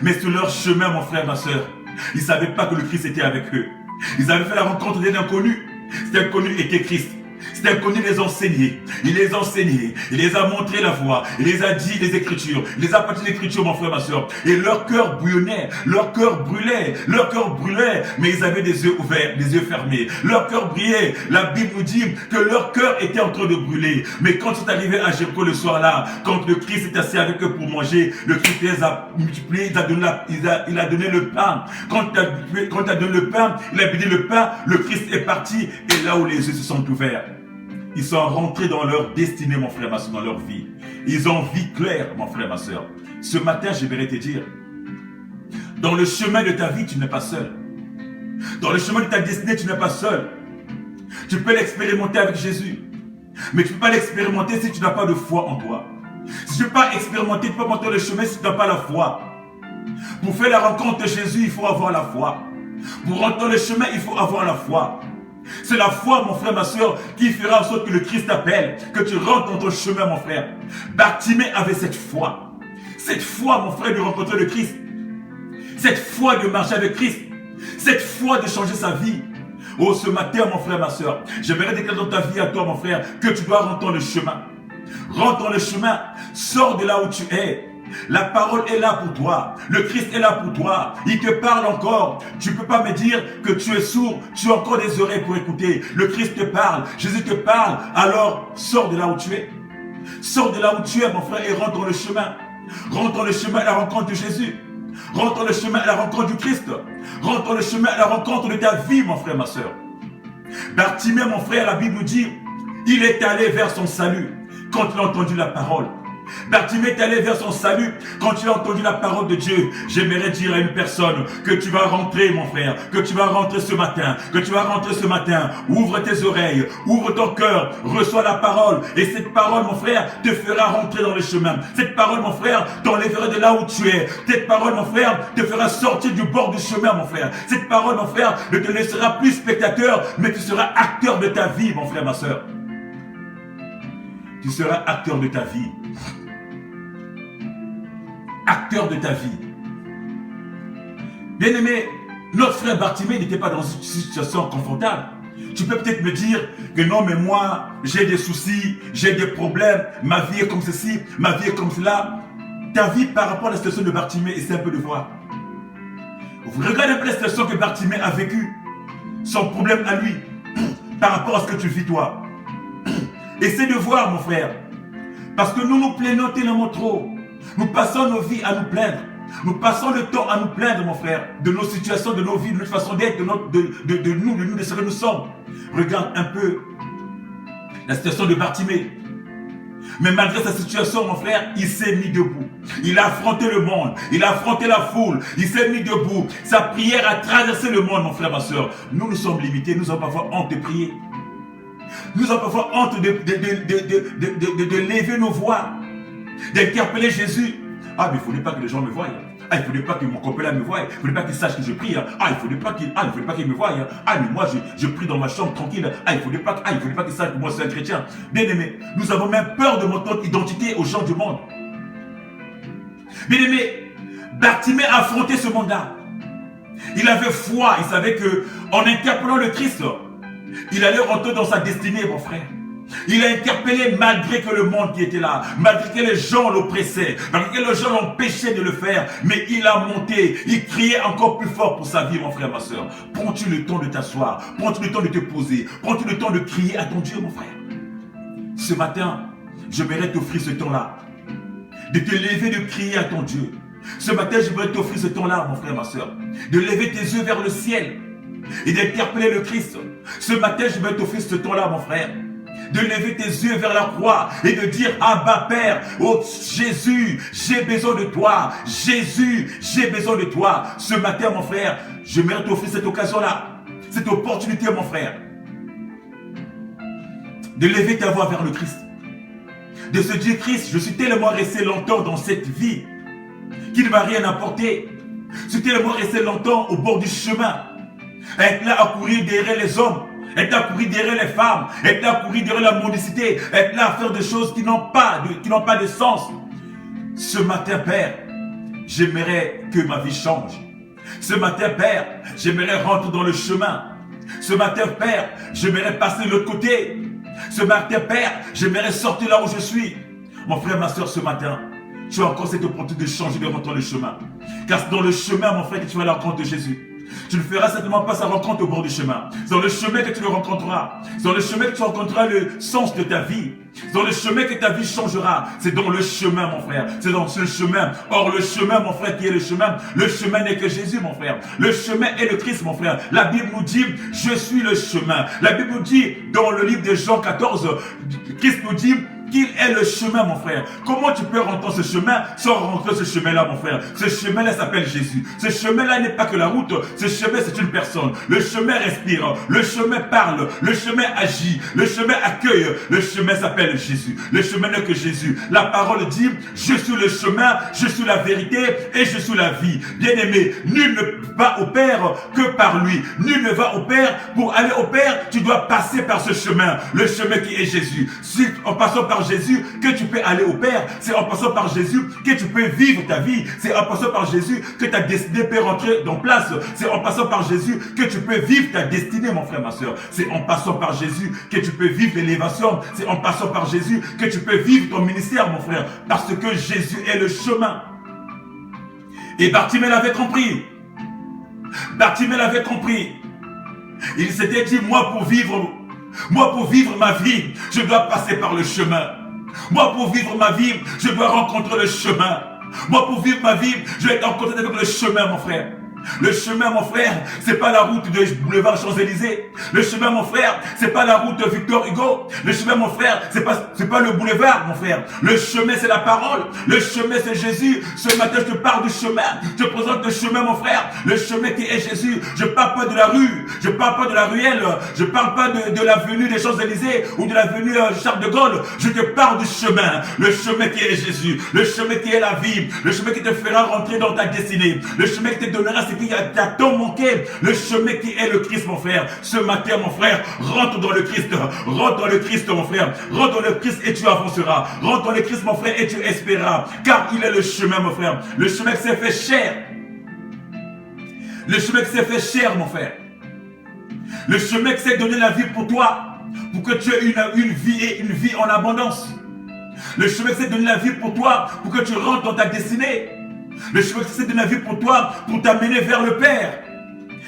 Mais sur leur chemin, mon frère, ma soeur, ils ne savaient pas que le Christ était avec eux. Ils avaient fait la rencontre d'un inconnu. Cet inconnu était Christ. Cet inconnu les enseignait. Il les enseignait. Il les a montré la voie. Il les a dit les Écritures. Il les a parti les Écritures, mon frère, ma soeur. Et leur cœur bouillonnait. Leur cœur brûlait. Leur cœur brûlait. Mais ils avaient des yeux ouverts, des yeux fermés. Leur cœur brillait. La Bible nous dit que leur cœur était en train de brûler. Mais quand ils sont arrivés à Jéricho le soir-là, quand le Christ est assis avec eux pour manger, le Christ les a multipliés. Il a donné le pain. Quand il a donné le pain, il a béni le pain. Le Christ est parti. Et là où les yeux se sont ouverts, ils sont rentrés dans leur destinée, mon frère, ma soeur, dans leur vie. Ils ont vie claire, mon frère, ma soeur. Ce matin, je vais te dire, dans le chemin de ta vie, tu n'es pas seul. Dans le chemin de ta destinée, tu n'es pas seul. Tu peux l'expérimenter avec Jésus. Mais tu ne peux pas l'expérimenter si tu n'as pas de foi en toi. Si tu ne peux pas expérimenter, tu ne peux pas monter le chemin si tu n'as pas la foi. Pour faire la rencontre de Jésus, il faut avoir la foi. Pour rentrer dans le chemin, il faut avoir la foi. C'est la foi, mon frère, ma soeur, qui fera en sorte que le Christ t'appelle, que tu rentres dans ton chemin, mon frère. Bartimée avait cette foi. Cette foi, mon frère, de rencontrer le Christ. Cette foi de marcher avec Christ. Cette foi de changer sa vie. Oh, ce matin, mon frère, ma soeur, j'aimerais déclarer dans ta vie à toi, mon frère, que tu dois rentrer dans le chemin. Rentre dans le chemin. Sors de là où tu es. La parole est là pour toi. Le Christ est là pour toi. Il te parle encore. Tu ne peux pas me dire que tu es sourd. Tu as encore des oreilles pour écouter. Le Christ te parle. Jésus te parle. Alors, sors de là où tu es. Sors de là où tu es, mon frère, et rentre dans le chemin. Rentre dans le chemin à la rencontre de Jésus. Rentre dans le chemin à la rencontre du Christ. Rentre dans le chemin à la rencontre de ta vie, mon frère, ma soeur. Bartimée, mon frère, la Bible nous dit, il est allé vers son salut quand il a entendu la parole. Bartimée est allé vers son salut quand tu as entendu la parole de Dieu. J'aimerais dire à une personne que tu vas rentrer, mon frère, que tu vas rentrer ce matin, que tu vas rentrer ce matin. Ouvre tes oreilles, ouvre ton cœur, reçois la parole. Et cette parole, mon frère, te fera rentrer dans le chemin. Cette parole, mon frère, t'enlèvera de là où tu es. Cette parole, mon frère, te fera sortir du bord du chemin, mon frère. Cette parole, mon frère, ne te laissera plus spectateur, mais tu seras acteur de ta vie, mon frère, ma soeur. Tu seras acteur de ta vie. Acteur de ta vie. Bien-aimé, notre frère Bartimée n'était pas dans une situation confortable. Tu peux peut-être me dire que non, mais moi, j'ai des soucis, j'ai des problèmes, ma vie est comme ceci, ma vie est comme cela. Ta vie par rapport à la situation de Bartimée, essaie un peu de voir. Regarde un peu la situation que Bartimée a vécue, son problème à lui, par rapport à ce que tu vis toi. Essaie de voir, mon frère. Parce que nous nous plaignons tellement trop. Nous passons nos vies à nous plaindre. Nous passons le temps à nous plaindre, mon frère, de nos situations, de nos vies, de notre façon d'être, de nous, de ce que nous sommes. Regarde un peu la situation de Bartimée. Mais malgré sa situation, mon frère, il s'est mis debout. Il a affronté le monde. Il a affronté la foule. Il s'est mis debout. Sa prière a traversé le monde, mon frère, ma soeur. Nous sommes limités. Nous avons parfois honte de prier. Nous avons parfois honte de lever nos voix, d'interpeller Jésus. Ah, mais il ne faudrait pas que les gens me voient. Ah, il ne faudrait pas que mon copain là me voie. Il ne faudrait pas qu'il sache que je prie. Ah, il ne faudrait pas qu'il me voie. Ah, mais moi, je prie dans ma chambre tranquille. Ah, il ne faudrait pas qu'il sache que moi, je suis un chrétien. Bien aimé, nous avons même peur de montrer notre identité aux gens du monde. Bien aimé, Bartimée a affronté ce monde-là. Il avait foi. Il savait que en interpellant le Christ, il allait rentrer dans sa destinée, mon frère. Il a interpellé malgré que le monde qui était là, malgré que les gens l'oppressaient, malgré que les gens l'empêchaient de le faire, mais il a monté, il criait encore plus fort pour sa vie, mon frère, ma soeur. Prends-tu le temps de t'asseoir, prends-tu le temps de te poser, prends-tu le temps de crier à ton Dieu, mon frère. Ce matin, j'aimerais t'offrir ce temps-là, de te lever, de crier à ton Dieu. Ce matin, j'aimerais t'offrir ce temps-là, mon frère, ma soeur, de lever tes yeux vers le ciel et d'interpeller le Christ. Ce matin, j'aimerais t'offrir ce temps-là, mon frère, de lever tes yeux vers la croix et de dire Abba Père, oh Jésus, j'ai besoin de toi. Jésus, j'ai besoin de toi. Ce matin, mon frère, j'aimerais t'offrir cette occasion-là, cette opportunité, mon frère, de lever ta voix vers le Christ, de se dire Christ, je suis tellement resté longtemps dans cette vie qui ne m'a rien apporté. Je suis tellement resté longtemps au bord du chemin, être là à courir derrière les hommes, être là à courir derrière les femmes, être là à courir derrière la mendicité, être là à faire des choses qui n'ont pas de sens. Ce matin, Père, j'aimerais que ma vie change. Ce matin, Père, j'aimerais rentrer dans le chemin. Ce matin, Père, j'aimerais passer de l'autre côté. Ce matin, Père, j'aimerais sortir là où je suis. Mon frère, ma soeur, ce matin, tu as encore cette opportunité de changer, de rentrer dans le chemin. Car c'est dans le chemin, mon frère, que tu vas à la rencontre de Jésus. Tu ne feras certainement pas sa rencontre au bord du chemin. C'est dans le chemin que tu le rencontreras. C'est dans le chemin que tu rencontreras le sens de ta vie. C'est dans le chemin que ta vie changera. C'est dans le chemin, mon frère. C'est dans ce chemin. Or, le chemin, mon frère, qui est le chemin n'est que Jésus, mon frère. Le chemin est le Christ, mon frère. La Bible nous dit, je suis le chemin. La Bible nous dit, dans le livre de Jean 14, Christ nous dit, qu'il est le chemin, mon frère. Comment tu peux rentrer ce chemin sans rentrer ce chemin-là, mon frère? Ce chemin-là s'appelle Jésus. Ce chemin-là n'est pas que la route. Ce chemin, c'est une personne. Le chemin respire. Le chemin parle. Le chemin agit. Le chemin accueille. Le chemin s'appelle Jésus. Le chemin n'est que Jésus. La parole dit, je suis le chemin, je suis la vérité et je suis la vie. Bien-aimé, nul ne va au Père que par lui. Nul ne va au Père. Pour aller au Père, tu dois passer par ce chemin. Le chemin qui est Jésus. Si en passant par Jésus que tu peux aller au Père. C'est en passant par Jésus que tu peux vivre ta vie. C'est en passant par Jésus que ta destinée peut rentrer dans place. C'est en passant par Jésus que tu peux vivre ta destinée, mon frère, ma soeur. C'est en passant par Jésus que tu peux vivre l'élévation. C'est en passant par Jésus que tu peux vivre ton ministère, mon frère. Parce que Jésus est le chemin. Et Bartimée l'avait compris. Bartimée l'avait compris. Il s'était dit, moi pour vivre ma vie, je dois passer par le chemin. Moi, pour vivre ma vie, je dois rencontrer le chemin. Moi, pour vivre ma vie, je vais être en contact avec le chemin, mon frère. Le chemin, mon frère, c'est pas la route de boulevard Champs-Élysées. Le chemin, mon frère, c'est pas la route de Victor Hugo. Le chemin, mon frère, c'est pas le boulevard, mon frère. Le chemin, c'est la parole. Le chemin, c'est Jésus. Ce matin, je te parle du chemin. Je te présente le chemin, mon frère. Le chemin qui est Jésus. Je parle pas de la rue. Je parle pas de la ruelle. Je parle pas de l'avenue des Champs-Élysées ou de l'avenue Charles de Gaulle. Je te parle du chemin. Le chemin qui est Jésus. Le chemin qui est la vie. Le chemin qui te fera rentrer dans ta destinée. Le chemin qui te donnera ce qui t'a tant manqué. Le chemin qui est le Christ, mon frère. Ce matin, mon frère, rentre dans le Christ. Rentre dans le Christ, mon frère. Rentre dans le Christ et tu avanceras. Rentre dans le Christ, mon frère, et tu espéreras. Car il est le chemin, mon frère. Le chemin qui s'est fait chair. Le chemin qui s'est fait chair, mon frère. Le chemin qui s'est donné la vie pour toi. Pour que tu aies une vie et une vie en abondance. Le chemin qui s'est donné la vie pour toi. Pour que tu rentres dans ta destinée. Le chemin qui s'est donné la vie pour toi, pour t'amener vers le Père.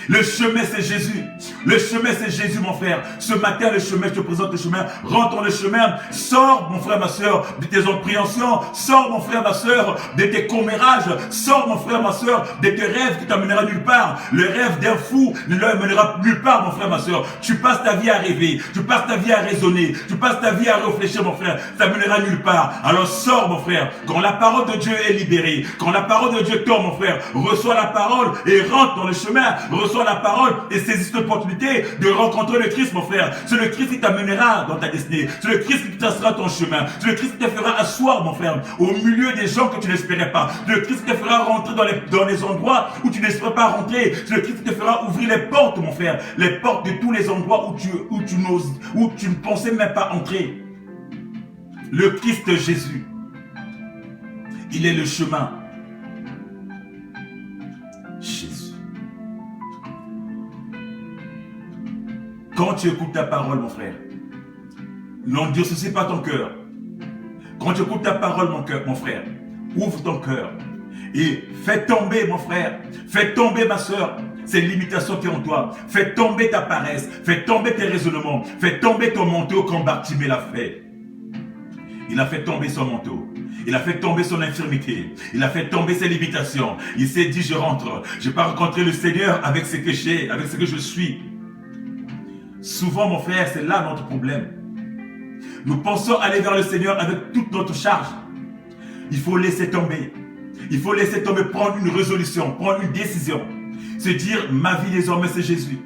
Le chemin, c'est Jésus. Le chemin, c'est Jésus, mon frère. Ce matin, le chemin, je te présente le chemin. Rentre dans le chemin. Sors, mon frère, ma soeur, de tes appréhensions. Sors, mon frère, ma soeur, de tes commérages. Sors, mon frère, ma soeur, de tes rêves qui t'amènera nulle part. Le rêve d'un fou ne l'amènera nulle part, mon frère, ma soeur. Tu passes ta vie à rêver. Tu passes ta vie à raisonner. Tu passes ta vie à réfléchir, mon frère. Ça t'amènera nulle part. Alors sors, mon frère. Quand la parole de Dieu est libérée, quand la parole de Dieu tombe, mon frère, reçois la parole et rentre dans le chemin. reçois la parole et saisis cette opportunité de rencontrer le Christ, mon frère. C'est le Christ qui t'amènera dans ta destinée. C'est le Christ qui tracera ton chemin. C'est le Christ qui te fera asseoir, mon frère, au milieu des gens que tu n'espérais pas. C'est le Christ qui te fera rentrer dans les endroits où tu n'espérais pas rentrer. C'est le Christ qui te fera ouvrir les portes, mon frère. Les portes de tous les endroits où tu ne pensais même pas entrer. Le Christ Jésus, il est le chemin. Jésus. Quand tu écoutes ta parole, mon frère, n'endurcis pas ton cœur. Quand tu écoutes ta parole, mon frère, ouvre ton cœur et fais tomber, mon frère, fais tomber, ma soeur, ces limitations qui sont en toi. Fais tomber ta paresse, fais tomber tes raisonnements, fais tomber ton manteau comme Bartimée l'a fait. Il a fait tomber son manteau. Il a fait tomber son infirmité. Il a fait tomber ses limitations. Il s'est dit, je rentre. Je vais pas rencontrer le Seigneur avec ce que j'ai, avec ce que je suis. Souvent, mon frère, c'est là notre problème. Nous pensons aller vers le Seigneur avec toute notre charge. Il faut laisser tomber. Il faut laisser tomber, prendre une résolution, prendre une décision. Se dire, ma vie désormais, c'est Jésus.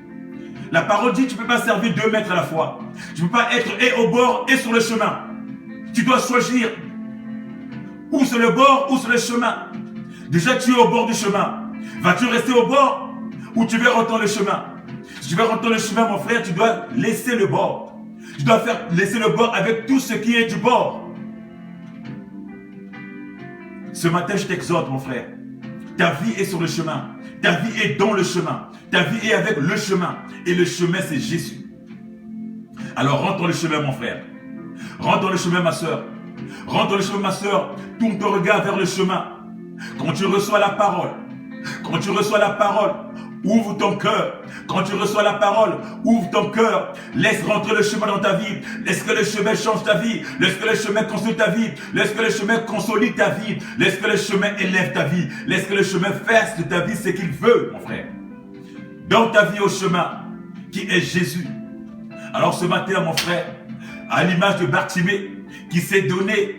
La parole dit, tu ne peux pas servir 2 maîtres à la fois. Tu ne peux pas être et au bord et sur le chemin. Tu dois choisir ou sur le bord ou sur le chemin. Déjà, tu es au bord du chemin. Vas-tu rester au bord ou tu veux retourner le chemin? Si tu veux retourner le chemin, mon frère, tu dois laisser le bord. Tu dois laisser le bord avec tout ce qui est du bord. Ce matin, je t'exhorte, mon frère. Ta vie est sur le chemin. Ta vie est dans le chemin. Ta vie est avec le chemin. Et le chemin, c'est Jésus. Alors, rentre dans le chemin, mon frère. Rentre dans le chemin, ma soeur. Rentre dans le chemin, ma soeur. Tourne ton regard vers le chemin. Quand tu reçois la parole, ouvre ton cœur. Quand tu reçois la parole, ouvre ton cœur. Laisse rentrer le chemin dans ta vie. Laisse que le chemin change ta vie. Laisse que le chemin construise ta vie. Laisse que le chemin consolide ta vie. Laisse que le chemin élève ta vie. Laisse que le chemin fasse de ta vie ce qu'il veut, mon frère. Dans ta vie au chemin, qui est Jésus. Alors ce matin, mon frère, à l'image de Bartimée, qui s'est donné,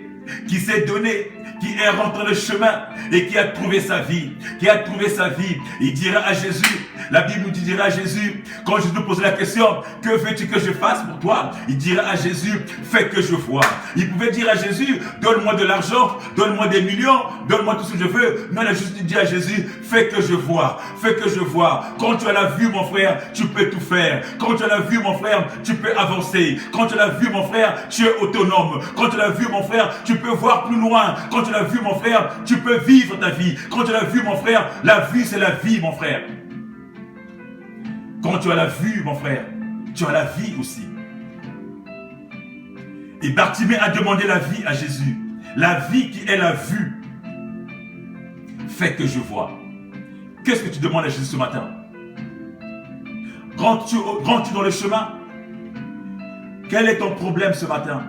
qui est rentré dans le chemin et qui a trouvé sa vie, il dira à Jésus, la Bible nous dira à Jésus, quand Jésus nous pose la question, que veux-tu que je fasse pour toi? Il dira à Jésus, fais que je vois. Il pouvait dire à Jésus, donne-moi de l'argent, donne-moi des millions, donne-moi tout ce que je veux. Non, il a juste dit à Jésus, fais que je vois, fais que je vois. Quand tu as la vue, mon frère, tu peux tout faire. Quand tu as la vue, mon frère, tu peux avancer. Quand tu as la vue, mon frère, tu es autonome. Quand tu as la vue, mon frère, tu peux voir plus loin. Quand tu as la vue, mon frère, tu peux vivre ta vie. Quand tu as la vue, mon frère, la vue, c'est la vie, mon frère. Quand tu as la vue, mon frère, tu as la vie aussi. Et Bartimée a demandé la vie à Jésus. La vie qui est la vue. Fais que je vois. Qu'est-ce que tu demandes à Jésus ce matin? Rentres-tu dans le chemin? Quel est ton problème ce matin?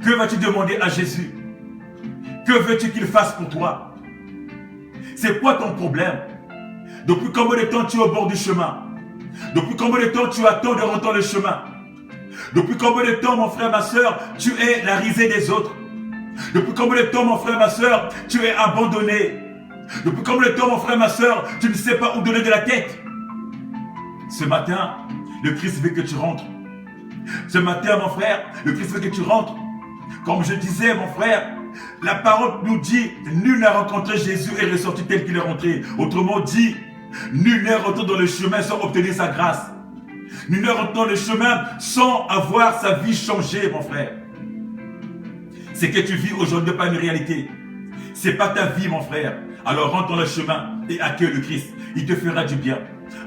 Que vas-tu demander à Jésus? Que veux-tu qu'il fasse pour toi? C'est quoi ton problème? Depuis combien de temps tu es au bord du chemin? Depuis combien de temps tu attends de rentrer dans le chemin? Depuis combien de temps, mon frère, ma soeur, tu es la risée des autres? Depuis combien de temps, mon frère, ma soeur, tu es abandonné? Depuis combien de temps, mon frère, ma soeur, tu ne sais pas où donner de la tête? Ce matin, le Christ veut que tu rentres. Ce matin, mon frère, le Christ veut que tu rentres. Comme je disais, mon frère, la parole nous dit, nul n'a rencontré Jésus et ressorti tel qu'il est rentré. Autrement dit, nul n'est rentré dans le chemin sans obtenir sa grâce. Nul n'est rentré dans le chemin sans avoir sa vie changée, mon frère. Ce que tu vis aujourd'hui n'est pas une réalité. Ce n'est pas ta vie, mon frère. Alors rentre dans le chemin et accueille le Christ. Il te fera du bien.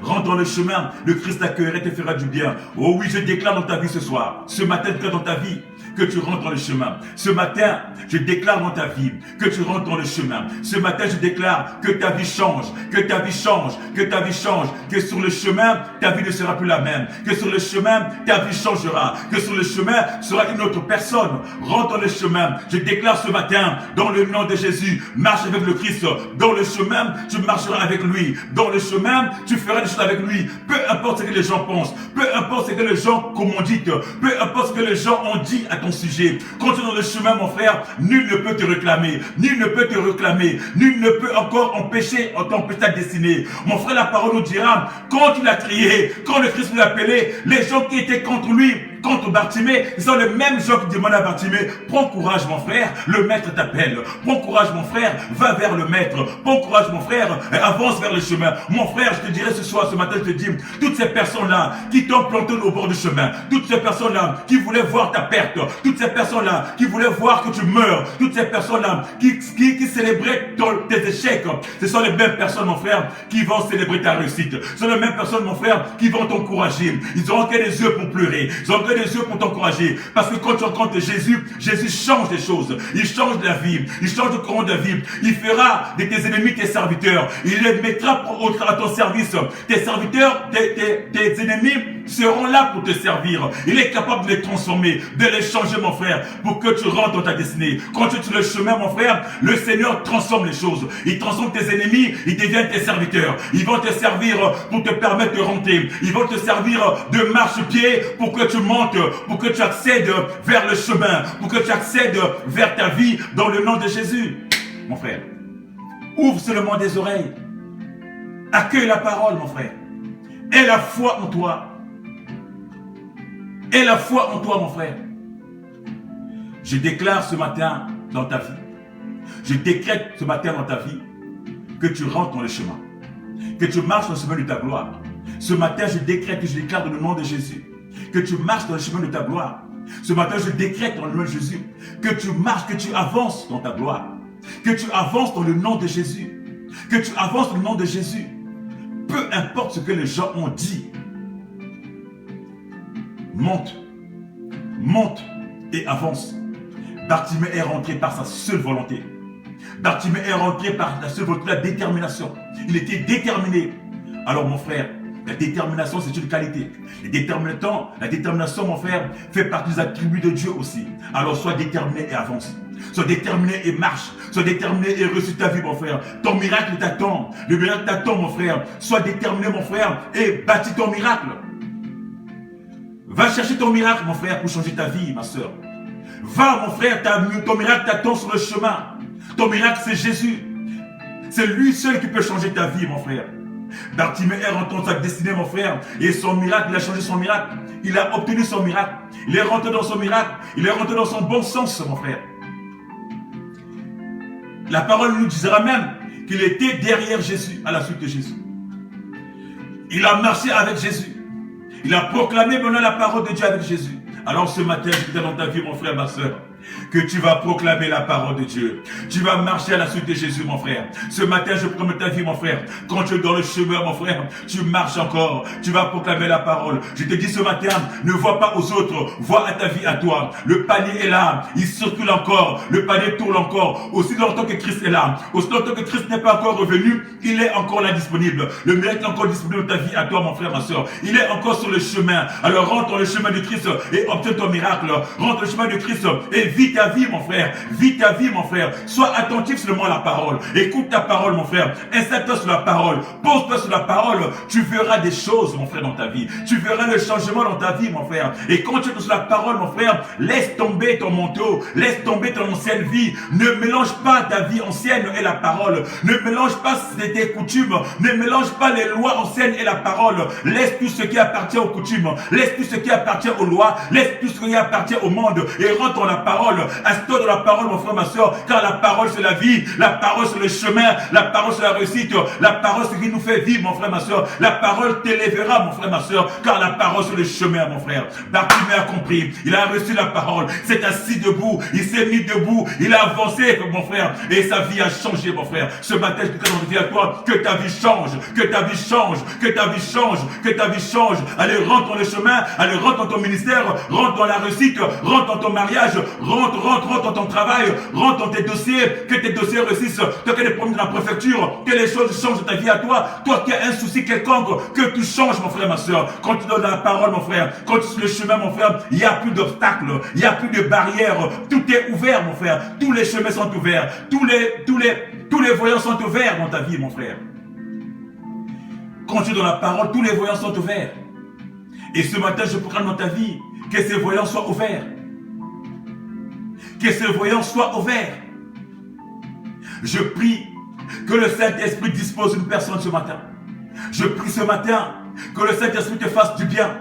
Rentre dans le chemin, le Christ t'accueillera et te fera du bien. Oh oui, je déclare dans ta vie ce soir, ce matin, dans ta vie, que tu rentres dans le chemin. Ce matin, je déclare dans ta vie que tu rentres dans le chemin. Ce matin, je déclare que ta vie change, que ta vie change, que ta vie change, que sur le chemin, ta vie ne sera plus la même, que sur le chemin, ta vie changera, que sur le chemin, sera une autre personne. Rentre dans le chemin. Je déclare ce matin, dans le nom de Jésus, marche avec le Christ. Dans le chemin, tu marcheras avec lui. Dans le chemin, tu feras des choses avec lui. Peu importe ce que les gens pensent, peu importe ce que les gens commanditent, peu importe ce que les gens ont dit à ton ton sujet. Quand tu es dans le chemin, mon frère, nul ne peut te réclamer. Nul ne peut te réclamer. Nul ne peut encore t'empêcher ta destinée. Mon frère, la parole nous dira, quand il a crié, quand le Christ nous a appelé, les gens qui étaient contre lui, contre Bartimée, ils sont les mêmes gens qui demandent à Bartimée, prends courage mon frère, le maître t'appelle. Prends courage mon frère, va vers le maître. Prends courage mon frère, avance vers le chemin. Mon frère, je te dirai ce soir, ce matin, je te dis, toutes ces personnes-là qui t'ont planté au bord du chemin, toutes ces personnes-là qui voulaient voir ta perte, toutes ces personnes-là qui voulaient voir que tu meurs, toutes ces personnes-là qui célébraient tes échecs, ce sont les mêmes personnes mon frère qui vont célébrer ta réussite. Ce sont les mêmes personnes mon frère qui vont t'encourager. Ils auront que des yeux pour pleurer, ils auront que des yeux pour t'encourager. Parce que quand tu rencontres Jésus, Jésus change les choses. Il change la vie. Il change le courant de la vie. Il fera de tes ennemis tes serviteurs. Il les mettra à ton service. Tes serviteurs, tes ennemis seront là pour te servir. Il est capable de les transformer, de les changer mon frère, pour que tu rentres dans ta destinée. Quand tu es sur le chemin mon frère, le Seigneur transforme les choses. Il transforme tes ennemis, ils deviennent tes serviteurs. Ils vont te servir pour te permettre de rentrer. Ils vont te servir de marche-pied pour que tu montes, pour que tu accèdes vers le chemin, pour que tu accèdes vers ta vie dans le nom de Jésus. Mon frère, ouvre seulement des oreilles. Accueille la parole, mon frère. Aie la foi en toi. Aie la foi en toi, mon frère. Je déclare ce matin dans ta vie. Je décrète ce matin dans ta vie que tu rentres dans le chemin. Que tu marches dans le chemin de ta gloire. Ce matin, je décrète et je déclare dans le nom de Jésus que tu marches dans le chemin de ta gloire. Ce matin, je décrète dans le nom de Jésus que tu marches, que tu avances dans ta gloire. Que tu avances dans le nom de Jésus. Que tu avances dans le nom de Jésus. Peu importe ce que les gens ont dit. Monte. Monte et avance. Bartimée est rentré par sa seule volonté. Bartimée est rentré par la seule volonté, la détermination. Il était déterminé. Alors mon frère, la détermination c'est une qualité. La détermination mon frère fait partie des attributs de Dieu aussi. Alors sois déterminé et avance. Sois déterminé et marche. Sois déterminé et réussis ta vie mon frère. Ton miracle t'attend. Le miracle t'attend mon frère. Sois déterminé mon frère et bâtis ton miracle. Va chercher ton miracle mon frère pour changer ta vie ma soeur. Va mon frère, ton miracle t'attend sur le chemin. Ton miracle c'est Jésus. C'est lui seul qui peut changer ta vie mon frère. Bartimée est rentré dans sa destinée mon frère. Et son miracle, il a changé son miracle. Il a obtenu son miracle. Il est rentré dans son miracle. Il est rentré dans son bon sens mon frère. La parole nous dira même qu'il était derrière Jésus, à la suite de Jésus. Il a marché avec Jésus. Il a proclamé maintenant la parole de Dieu avec Jésus. Alors ce matin, je dis dans ta vie, mon frère, ma soeur, que tu vas proclamer la parole de Dieu. Tu vas marcher à la suite de Jésus, mon frère. Ce matin, je promets ta vie, mon frère. Quand tu es dans le chemin, mon frère, tu marches encore. Tu vas proclamer la parole. Je te dis ce matin, ne vois pas aux autres, vois à ta vie, à toi. Le panier est là, il circule encore. Le panier tourne encore. Aussi longtemps que Christ est là, aussi longtemps que Christ n'est pas encore revenu, il est encore là disponible. Le miracle est encore disponible dans ta vie, à toi, mon frère, ma soeur. Il est encore sur le chemin. Alors rentre dans le chemin de Christ et obtiens ton miracle. Rentre dans le chemin de Christ et vis ta vie mon frère, vis ta vie mon frère, sois attentif seulement à la parole, écoute ta parole mon frère, installe-toi sur la parole, pose-toi sur la parole, tu verras des choses mon frère dans ta vie, tu verras le changement dans ta vie mon frère, et quand tu es sur la parole mon frère, laisse tomber ton manteau, laisse tomber ton ancienne vie, ne mélange pas ta vie ancienne et la parole, ne mélange pas tes coutumes, ne mélange pas les lois anciennes et la parole, laisse tout ce qui appartient aux coutumes, laisse tout ce qui appartient aux lois, laisse tout ce qui appartient au monde, et rentre dans la parole. Instaure dans la parole mon frère, ma soeur, car la parole c'est la vie, la parole c'est le chemin, la parole c'est la réussite, la parole c'est ce qui nous fait vivre mon frère, ma soeur, la parole t'élèvera mon frère, ma soeur, car la parole c'est le chemin mon frère. Bartimée a compris, il a reçu la parole, s'est assis debout, il s'est mis debout, il a avancé mon frère, et sa vie a changé mon frère. Ce matin je te dis à toi, que ta vie change, que ta vie change, que ta vie change, que ta vie change. Allez, rentre dans le chemin, allez, rentre dans ton ministère, rentre dans la réussite, rentre dans ton mariage, rentre dans ton travail, rentre dans tes dossiers, que tes dossiers réussissent, toi qui as des problèmes dans la préfecture, que les choses changent dans ta vie à toi, toi qui as un souci quelconque, que tu changes mon frère, ma soeur, quand tu donnes la parole mon frère, quand tu es sur le chemin mon frère, il n'y a plus d'obstacles, il n'y a plus de barrières, tout est ouvert mon frère, tous les chemins sont ouverts, tous les voyants sont ouverts dans ta vie mon frère. Quand tu es dans la parole, tous les voyants sont ouverts. Et ce matin, je proclame dans ta vie que ces voyants soient ouverts. Que ce voyant soit ouvert. Je prie que le Saint-Esprit dispose une personne ce matin. Je prie ce matin que le Saint-Esprit te fasse du bien.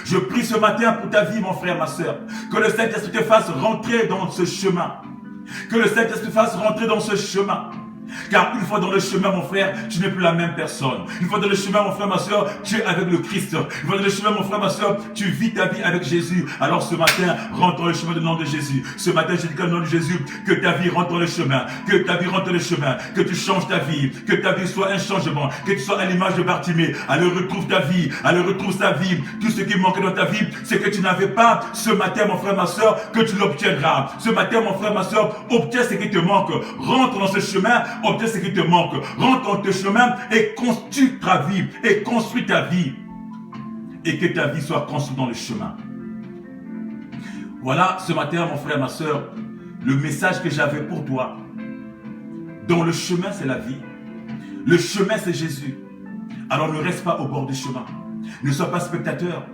Je prie ce matin pour ta vie, mon frère, ma soeur. Que le Saint-Esprit te fasse rentrer dans ce chemin. Que le Saint-Esprit te fasse rentrer dans ce chemin. Car une fois dans le chemin, mon frère, tu n'es plus la même personne. Une fois dans le chemin, mon frère, ma soeur, tu es avec le Christ. Une fois dans le chemin, mon frère, ma soeur, tu vis ta vie avec Jésus. Alors ce matin, rentre dans le chemin du nom de Jésus. Ce matin, je dis au nom de Jésus, que ta vie rentre dans le chemin. Que ta vie rentre dans le chemin. Que tu changes ta vie. Que ta vie soit un changement. Que tu sois à l'image de Bartimée. Elle retrouve ta vie. Elle retrouve sa vie. Tout ce qui manquait dans ta vie, c'est que tu n'avais pas. Ce matin, mon frère, ma soeur, que tu l'obtiendras. Ce matin, mon frère, ma soeur, obtiens ce qui te manque. Rentre dans ce chemin. Obtiens ce qui te manque. Rentre dans ton chemin et construis ta vie. Et construis ta vie. Et que ta vie soit construite dans le chemin. Voilà ce matin, mon frère, ma soeur, le message que j'avais pour toi. Dans le chemin, c'est la vie. Le chemin, c'est Jésus. Alors ne reste pas au bord du chemin. Ne sois pas spectateur.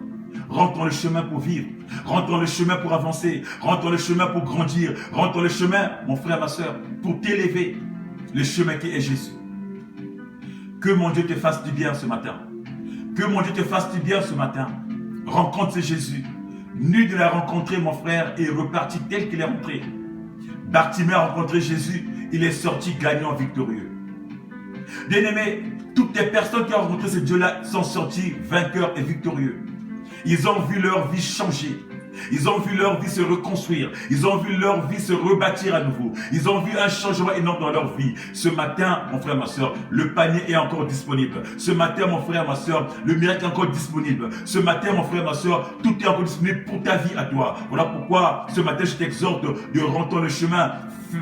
Rentre dans le chemin pour vivre. Rentre dans le chemin pour avancer. Rentre dans le chemin pour grandir. Rentre dans le chemin, mon frère, ma soeur, pour t'élever. Le chemin qui est Jésus. Que mon Dieu te fasse du bien ce matin. Que mon Dieu te fasse du bien ce matin. Rencontre ce Jésus. Nul de l'a rencontré, mon frère, et est reparti tel qu'il est rentré. Bartimée a rencontré Jésus. Il est sorti gagnant, victorieux. Bien-aimés, toutes les personnes qui ont rencontré ce Dieu-là sont sorties vainqueurs et victorieux. Ils ont vu leur vie changer. Ils ont vu leur vie se reconstruire. Ils ont vu leur vie se rebâtir à nouveau. Ils ont vu un changement énorme dans leur vie. Ce matin, mon frère, ma soeur, le panier est encore disponible. Ce matin, mon frère, ma soeur, le miracle est encore disponible. Ce matin, mon frère, ma soeur, tout est encore disponible pour ta vie à toi. Voilà pourquoi ce matin, je t'exhorte de rentrer dans le chemin.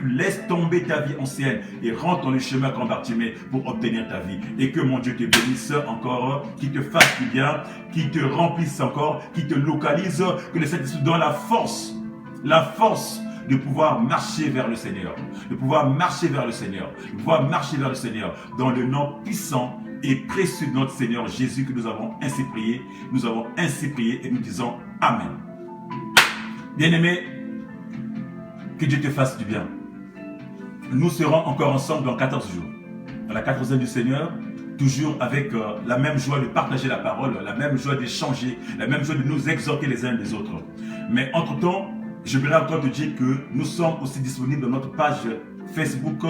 Laisse tomber ta vie ancienne et rentre dans le chemin comme Bartimée pour obtenir ta vie. Et que mon Dieu te bénisse encore, qu'il te fasse du bien, qu'il te remplisse encore, qu'il te localise, que le Saint-Esprit donne la force de pouvoir marcher vers le Seigneur, de pouvoir marcher vers le Seigneur, de pouvoir marcher vers le Seigneur dans le nom puissant et précieux de notre Seigneur Jésus que nous avons ainsi prié. Nous avons ainsi prié et nous disons Amen. Bien-aimés, que Dieu te fasse du bien. Nous serons encore ensemble dans 14 jours. Dans la 14e du Seigneur, toujours avec la même joie de partager la parole, la même joie d'échanger, la même joie de nous exhorter les uns les autres. Mais entre-temps, j'aimerais encore te dire que nous sommes aussi disponibles dans notre page Facebook,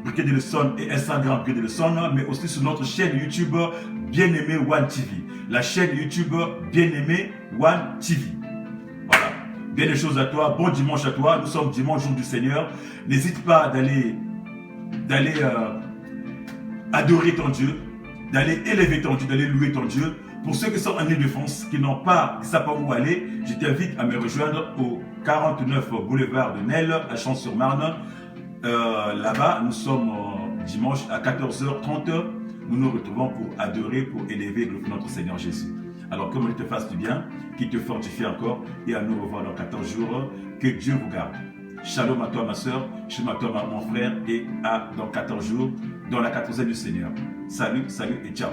Briquet de Leçon et Instagram, Briquet de Leçon, mais aussi sur notre chaîne YouTube, Bien-Aimé One TV. La chaîne YouTube, Bien-Aimé One TV. Voilà. Bien des choses à toi, bon dimanche à toi. Nous sommes dimanche, jour du Seigneur. N'hésite pas d'aller adorer ton Dieu, d'aller élever ton Dieu, d'aller louer ton Dieu. Pour ceux qui sont en Île-de-France, qui n'ont pas, qui ne savent pas où aller, je t'invite à me rejoindre au 49 boulevard de Nesle, à Champs-sur-Marne. Là-bas, nous sommes dimanche à 14h30. Nous nous retrouvons pour adorer, pour élever notre Seigneur Jésus. Alors, que Dieu te fasse du bien, qu'il te fortifie encore et à nous revoir dans 14 jours. Que Dieu vous garde. Shalom à toi, ma soeur. Shalom à toi, mon frère. Et à dans 14 jours, dans la 14e du Seigneur. Salut, salut et ciao.